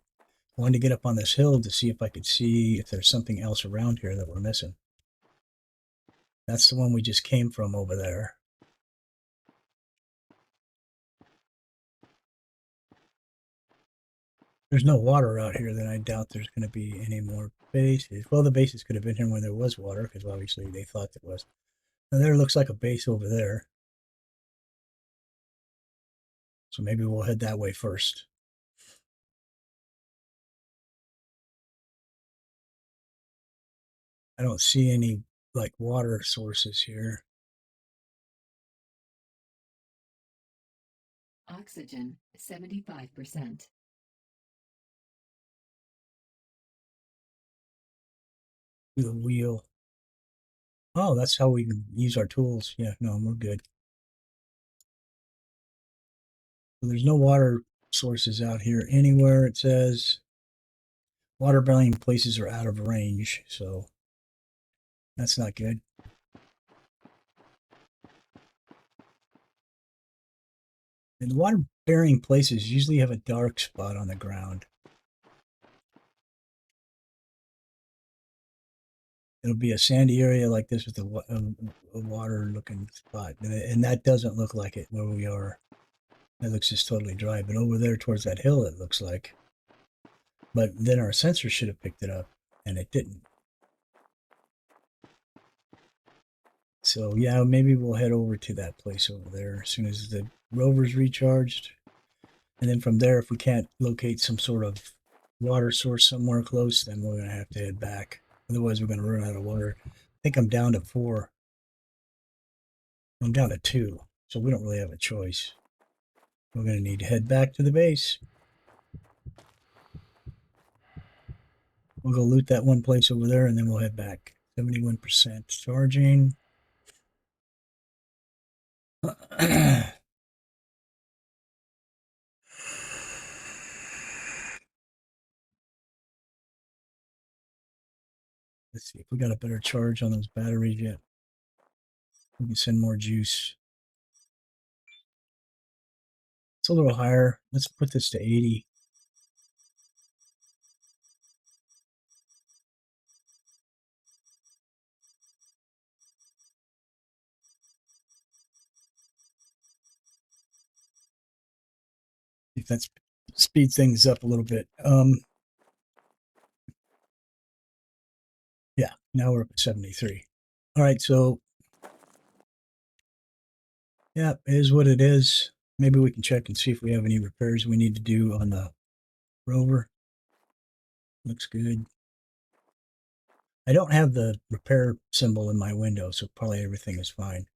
I wanted to get up on this hill to see if I could see if there's something else around here that we're missing. That's the one we just came from over there. There's no water out here, then I doubt there's going to be any more bases. Well, the bases could have been here when there was water, because obviously they thought there was. Now there looks like a base over there. So maybe we'll head that way first. I don't see any like water sources here. Oxygen 75%. The wheel. Oh, that's how we can use our tools. Yeah, no, we're good. So there's no water sources out here anywhere. It says water bearing places are out of range, so that's not good. And the water bearing places usually have a dark spot on the ground. It'll be a sandy area like this with a water looking spot. And that doesn't look like it where we are. It looks just totally dry. But over there towards that hill, it looks like. But then our sensor should have picked it up, and it didn't. So yeah, maybe we'll head over to that place over there as soon as the rover's recharged. And then from there, if we can't locate some sort of water source somewhere close, then we're going to have to head back. Otherwise, we're going to run out of water. I think I'm down to 4. I'm down to 2, so we don't really have a choice. We're going to need to head back to the base. We'll go loot that one place over there, and then we'll head back. 71% charging. Let's see if we got a better charge on those batteries yet. We can send more juice. It's a little higher. Let's put this to 80. If that speeds things up a little bit. Yeah, now we're up at 73. All right, so yeah, it is what it is. Maybe we can check and see if we have any repairs we need to do on the Rover. Looks good. I don't have the repair symbol in my window, so probably everything is fine.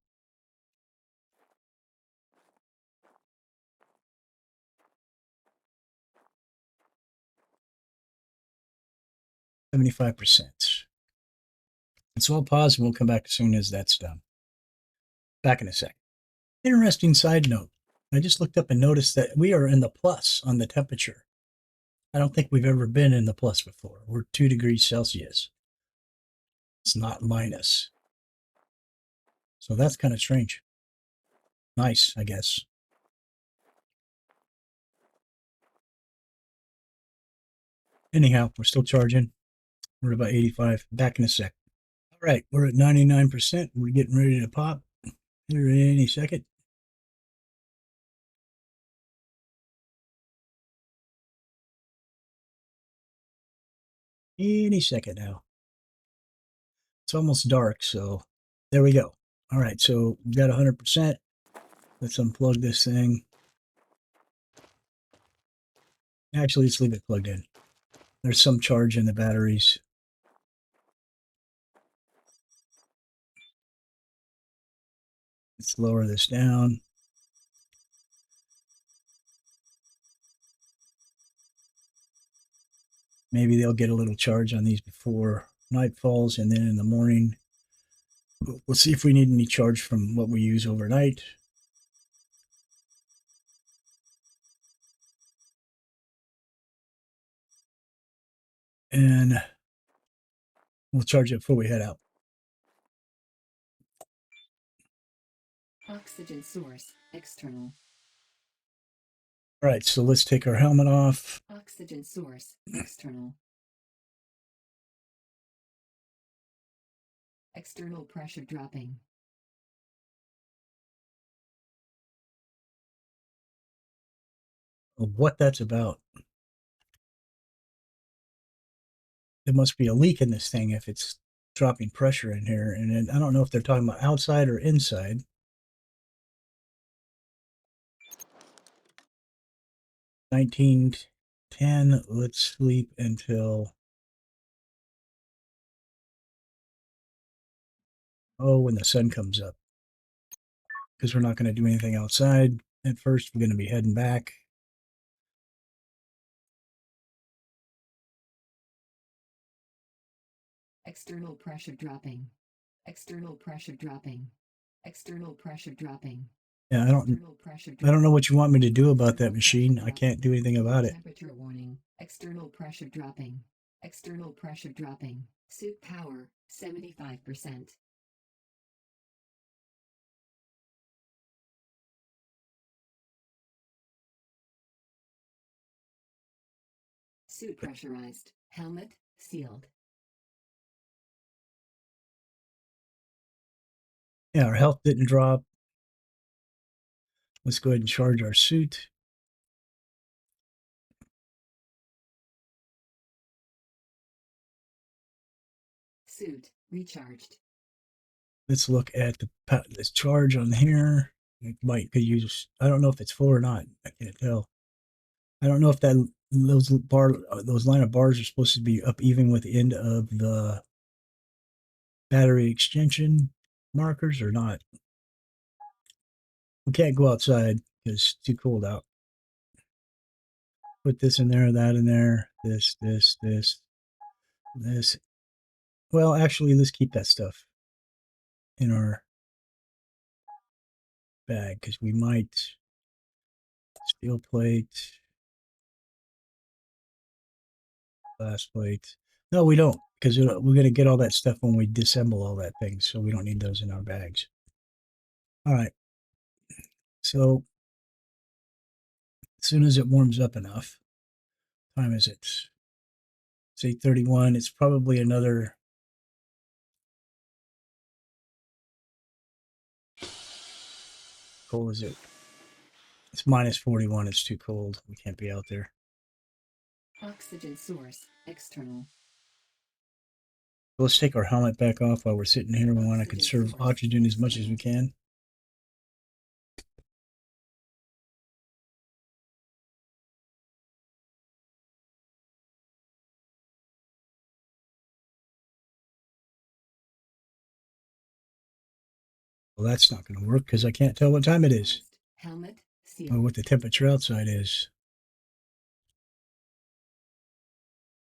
$75%. And so I'll pause and we'll come back as soon as that's done. Back in a sec. Interesting side note. I just looked up and noticed that we are in the plus on the temperature. I don't think we've ever been in the plus before. We're 2 degrees Celsius. It's not minus. So that's kind of strange. Nice, I guess. Anyhow, we're still charging. We're at about 85. Back in a sec. All right, we're at 99%. We're getting ready to pop here any second. Any second now. It's almost dark, so there we go. All right, so we've got 100%. Let's unplug this thing. Actually, let's leave it plugged in. There's some charge in the batteries. Let's lower this down. Maybe they'll get a little charge on these before night falls, and then in the morning, we'll see if we need any charge from what we use overnight. And we'll charge it before we head out. Oxygen source external. All right, so let's take our helmet off. Oxygen source external. External pressure dropping. What that's about. There must be a leak in this thing if it's dropping pressure in here, and I don't know if they're talking about outside or inside. $19.10. Let's sleep until when the sun comes up, because we're not going to do anything outside. At first, we're going to be heading back. External pressure dropping. External pressure dropping. External pressure dropping. Yeah, External pressure I don't know what you want me to do about that External machine. pressure I can't do anything about it. Temperature warning. External pressure dropping. External pressure dropping. Suit power 75%. Suit pressurized. Helmet sealed. Yeah, our health didn't drop. Let's go ahead and charge our suit. Suit recharged. Let's look at this charge on here. It could use. I don't know if it's full or not. I can't tell. I don't know if those line of bars are supposed to be up even with the end of the battery extension markers or not. We can't go outside because it's too cold out. Put this in there, that in there, this. Well, actually, let's keep that stuff in our bag because we might steel plate, glass plate. No, we don't, because we're going to get all that stuff when we disassemble all that thing, so we don't need those in our bags. All right. So as soon as it warms up enough, time is it? It's 8:31. It's probably another. Cold is it? It's minus 41. It's too cold. We can't be out there. Oxygen source external. Let's take our helmet back off while we're sitting here. We want to conserve oxygen as much as we can. Well, that's not going to work because I can't tell what time it is Helmet or what the temperature outside is.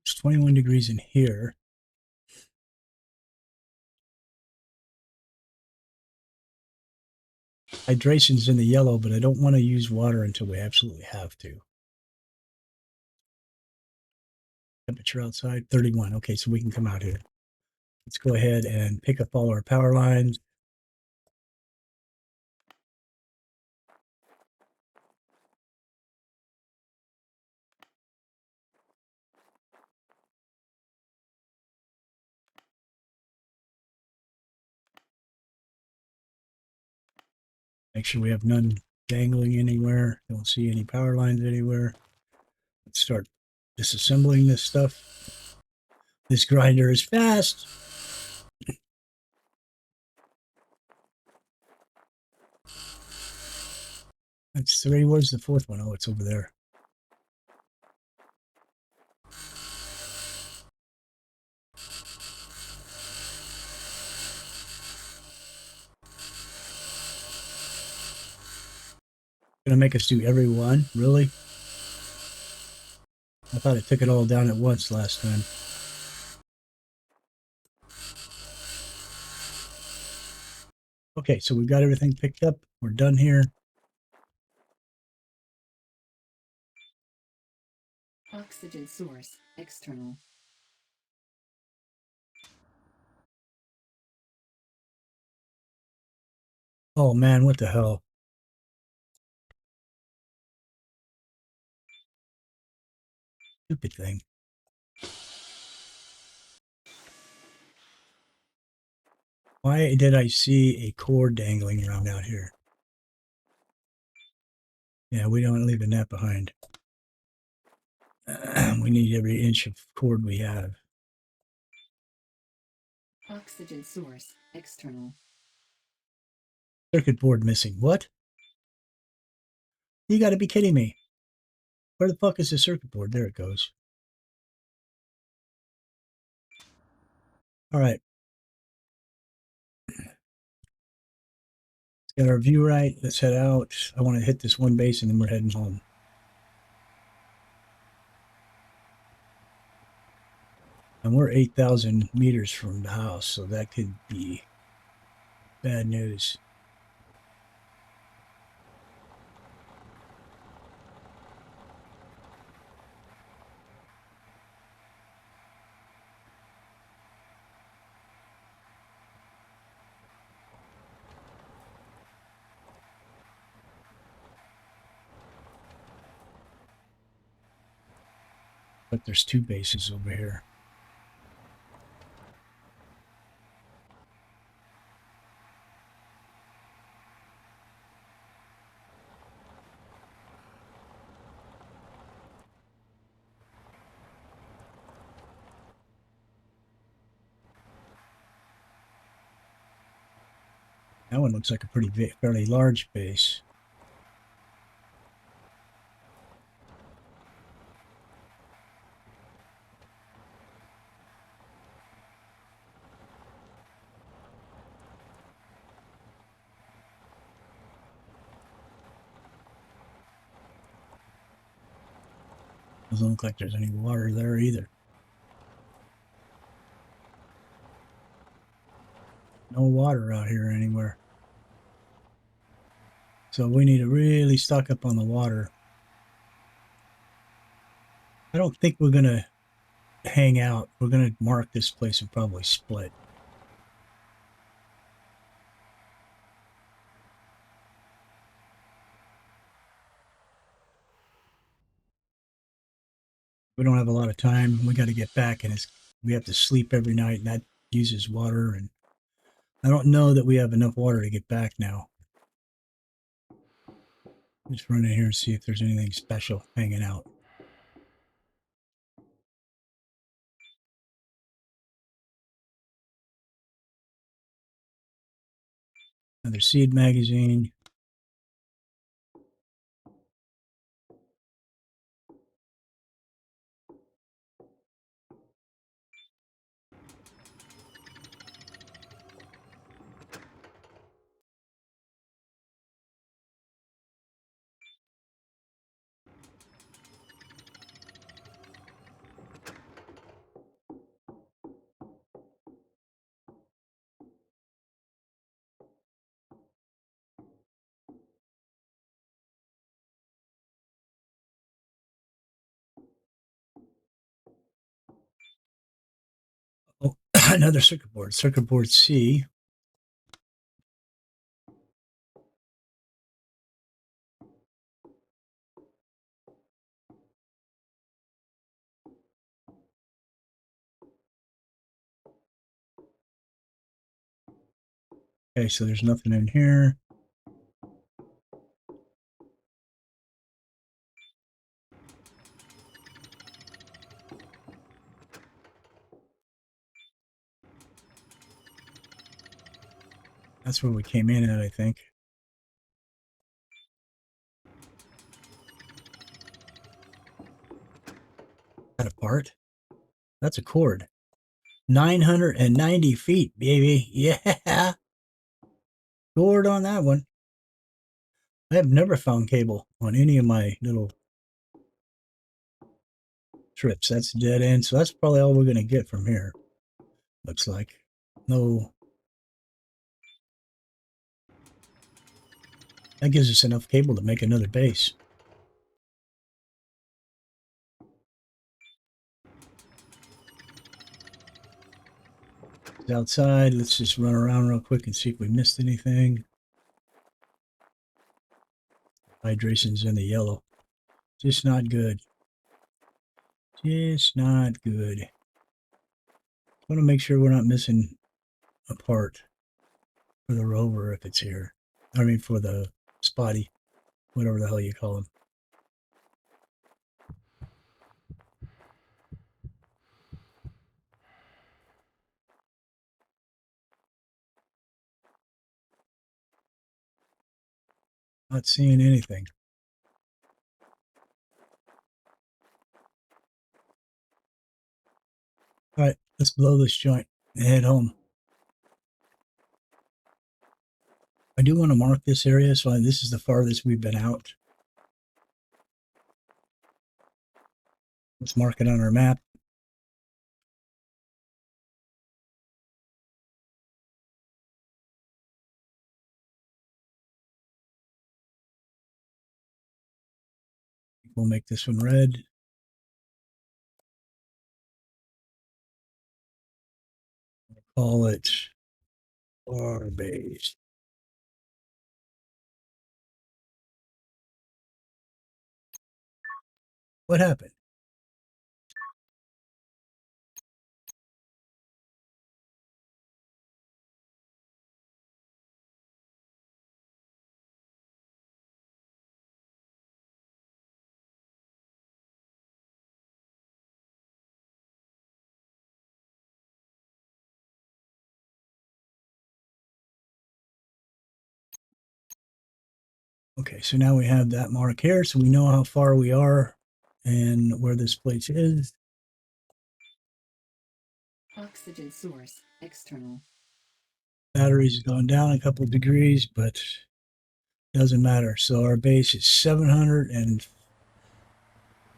It's 21 degrees in here. Hydration's in the yellow, but I don't want to use water until we absolutely have to. Temperature outside, 31. Okay, so we can come out here. Let's go ahead and pick up all our power lines. Make sure we have none dangling anywhere. Don't see any power lines anywhere. Let's start disassembling this stuff. This grinder is fast. That's three. Where's the fourth one? Oh, it's over there. Gonna make us do every one? Really? I thought it took it all down at once last time. Okay, so we've got everything picked up. We're done here. Oxygen source external. Oh man, what the hell? Stupid thing. Why did I see a cord dangling around out here? Yeah, we don't leave a net behind. We need every inch of cord we have. Oxygen source, external. Circuit board missing. What? You got to be kidding me. Where the fuck is the circuit board? There it goes. All right. Got our view right. Let's head out. I want to hit this one base and then we're heading home. And we're 8,000 meters from the house, so that could be bad news. But there's two bases over here. That one looks like a fairly large base. Doesn't look like there's any water there either. No water out here anywhere. So we need to really stock up on the water. I don't think we're going to hang out. We're going to mark this place and probably split. We don't have a lot of time. We got to get back, and we have to sleep every night, and that uses water. And I don't know that we have enough water to get back now. Just run in here and see if there's anything special hanging out. Another seed magazine. Oh, another circuit board. Circuit board C. Okay, so there's nothing in here. That's where we came in at, I think. That a part? That's a cord. 990 feet, baby. Yeah. Cord on that one. I have never found cable on any of my little trips. That's a dead end. So that's probably all we're going to get from here. Looks like. No. That gives us enough cable to make another base. It's outside. Let's just run around real quick and see if we missed anything. Hydration's in the yellow. Just not good. Just not good. I want to make sure we're not missing a part for the rover if it's here. I mean, for the spotty, whatever the hell you call them. Not seeing anything. All right, let's blow this joint and head home. I do want to mark this area, so this is the farthest we've been out. Let's mark it on our map. We'll make this one red. Call it our base. What happened? Okay, so now we have that mark here, so we know how far we are and where this place is. Oxygen source external. Battery's gone down a couple of degrees, but doesn't matter. So our base is 700 and,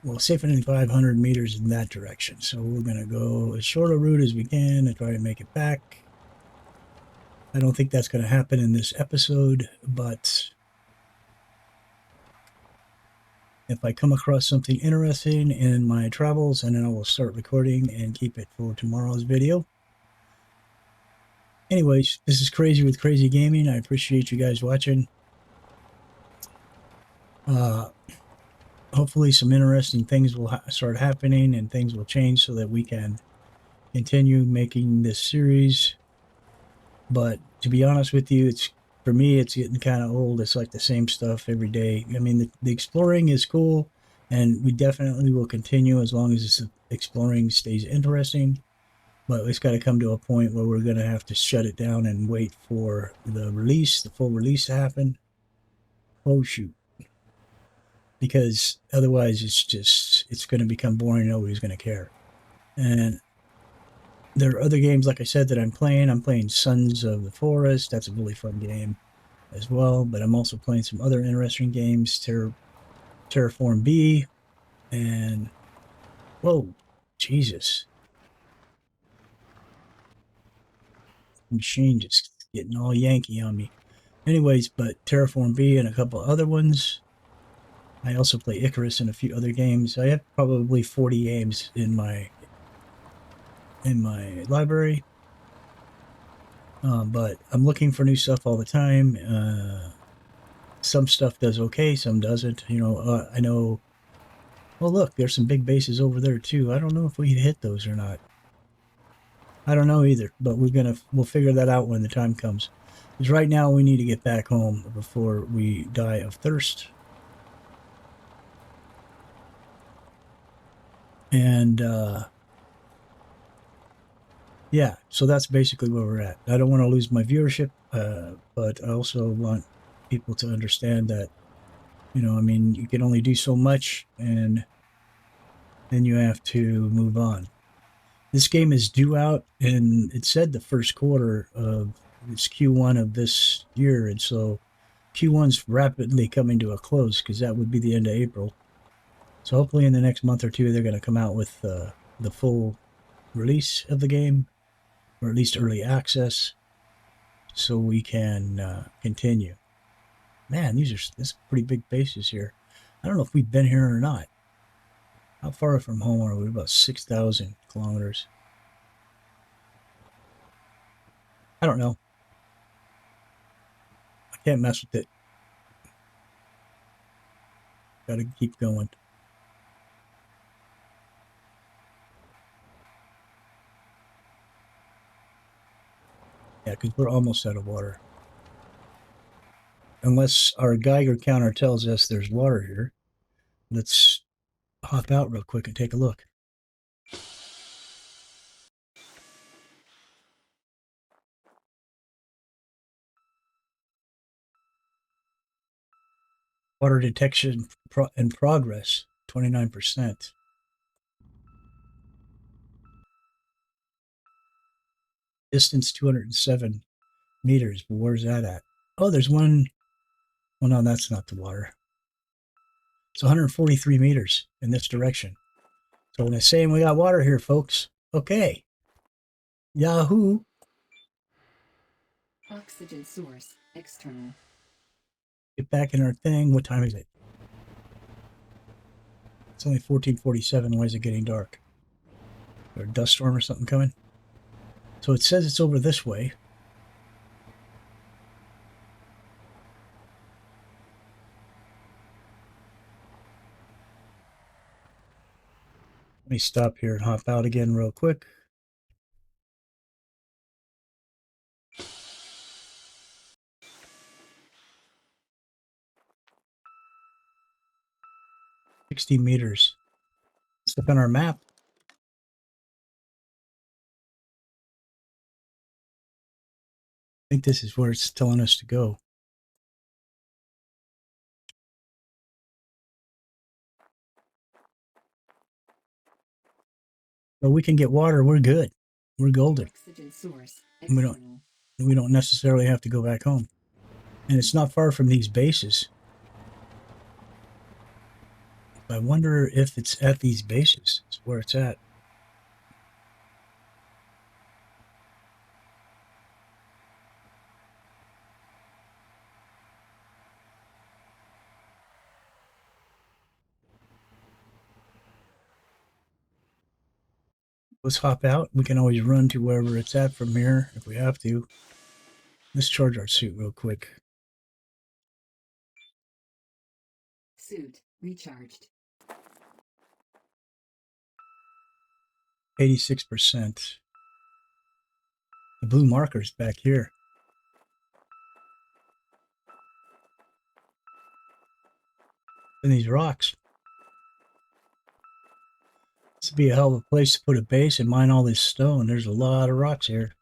well, 7,500 meters in that direction. So we're going to go as short a route as we can and try to make it back. I don't think that's going to happen in this episode, but if I come across something interesting in my travels, and then I will start recording and keep it for tomorrow's video. Anyways, this is Crazy with Crazy Gaming. I appreciate you guys watching. Hopefully some interesting things will start happening and things will change so that we can continue making this series. But to be honest with you, for me, it's getting kind of old. It's like the same stuff every day. I mean, the exploring is cool, and we definitely will continue as long as the exploring stays interesting. But it's got to come to a point where we're going to have to shut it down and wait for the full release to happen. Oh, shoot. Because otherwise it's going to become boring. Nobody's going to care. And there are other games, like I said, that I'm playing. I'm playing Sons of the Forest. That's a really fun game as well. But I'm also playing some other interesting games, Terraform B, and whoa, Jesus, machine just getting all Yankee on me. Anyways, but Terraform B and a couple other ones. I also play Icarus and a few other games. I have probably 40 games in my library. But I'm looking for new stuff all the time. Some stuff does okay, some doesn't. I know. Oh, look, there's some big bases over there too. I don't know if we hit those or not. I don't know either, but we'll figure that out when the time comes. Because right now we need to get back home before we die of thirst. And yeah, so that's basically where we're at. I don't want to lose my viewership, but I also want people to understand that, I mean, you can only do so much, and then you have to move on. This game is due out, and it said the first quarter of it's Q1 of this year, and so Q1's rapidly coming to a close because that would be the end of April. So hopefully in the next month or two, they're going to come out with the full release of the game, or at least early access, so we can continue. Man, this pretty big bases here. I don't know if we've been here or not. How far from home are we? About 6,000 kilometers. I don't know. I can't mess with it. Gotta keep going. Yeah, because we're almost out of water. Unless our Geiger counter tells us there's water here. Let's hop out real quick and take a look. Water detection in progress, 29%. Distance 207 meters. But where's that at? Oh, there's one. Well, no, that's not the water. It's 143 meters in this direction. So when they're saying we got water here, folks, okay. Yahoo! Oxygen source external. Get back in our thing. What time is it? It's only 14:47. Why is it getting dark? Or a dust storm or something coming? So it says it's over this way. Let me stop here and hop out again real quick. $60 meters. Step on our map. I think this is where it's telling us to go. But we can get water. We're good. We're golden. Oxygen source We external. don't necessarily have to go back home. And it's not far from these bases. I wonder if it's at these bases. It's where it's at. Let's hop out. We can always run to wherever it's at from here if we have to. Let's charge our suit real quick. Suit recharged. 86%. The blue marker's back here. And these rocks. This would be a hell of a place to put a base and mine all this stone. There's a lot of rocks here.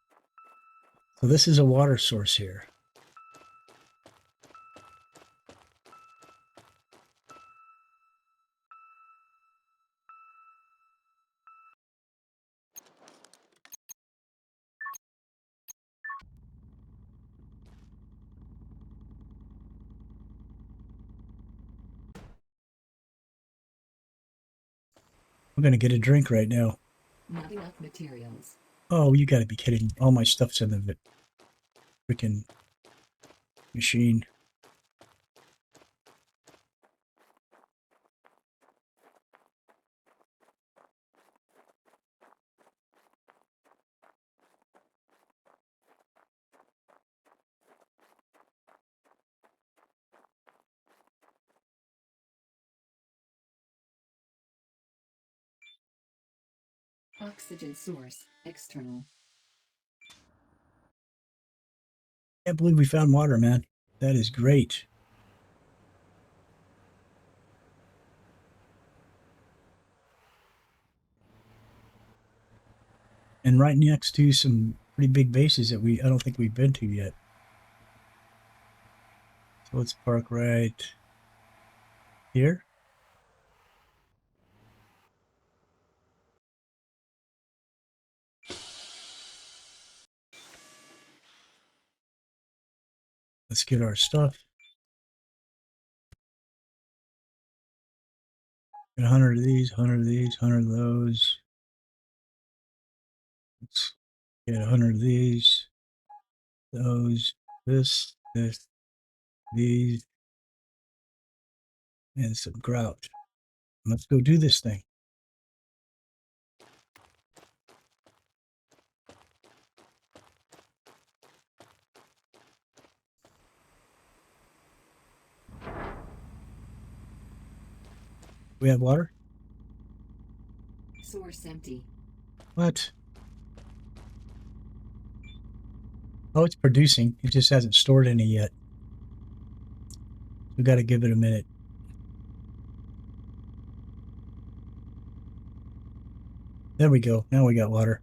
So this is a water source here. I'm going to get a drink right now. Not enough materials. Oh, you got to be kidding. All my stuff's in the freaking machine. Oxygen source external. Can't believe we found water, man. That is great. And right next to some pretty big bases that I don't think we've been to yet. So let's park right here. Let's get our stuff. Get 100 of these, 100 of these, 100 of those. Let's get 100 of these, those, this, these, and some grout. Let's go do this thing. We have water? Source empty. What? Oh, it's producing. It just hasn't stored any yet. We got to give it a minute. There we go. Now we got water.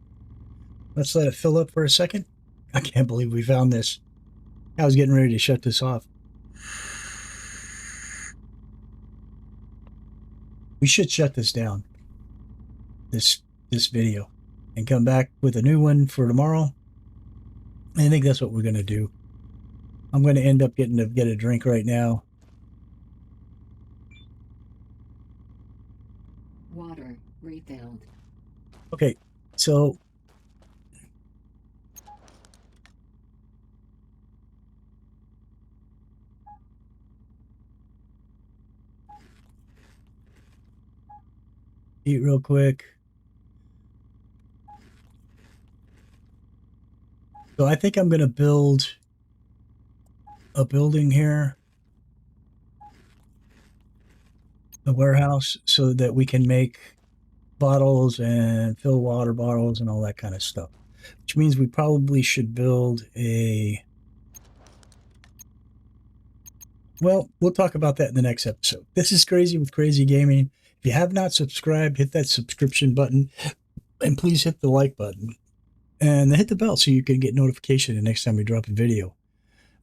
Let's let it fill up for a second. I can't believe we found this. I was getting ready to shut this off. We should shut this down, this video, and come back with a new one for tomorrow. I think that's what we're going to do. I'm going to end up getting to get a drink right now. Water refilled. Okay, so eat real quick. So I think I'm going to build a building here, a warehouse, so that we can make bottles and fill water bottles and all that kind of stuff. Which means we probably should build a... Well, we'll talk about that in the next episode. This is Crazy with Crazy Gaming. If you have not subscribed, hit that subscription button, and please hit the like button. And hit the bell so you can get notification the next time we drop a video.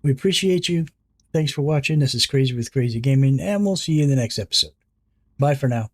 We appreciate you. Thanks for watching. This is Crazy with Crazy Gaming, and we'll see you in the next episode. Bye for now.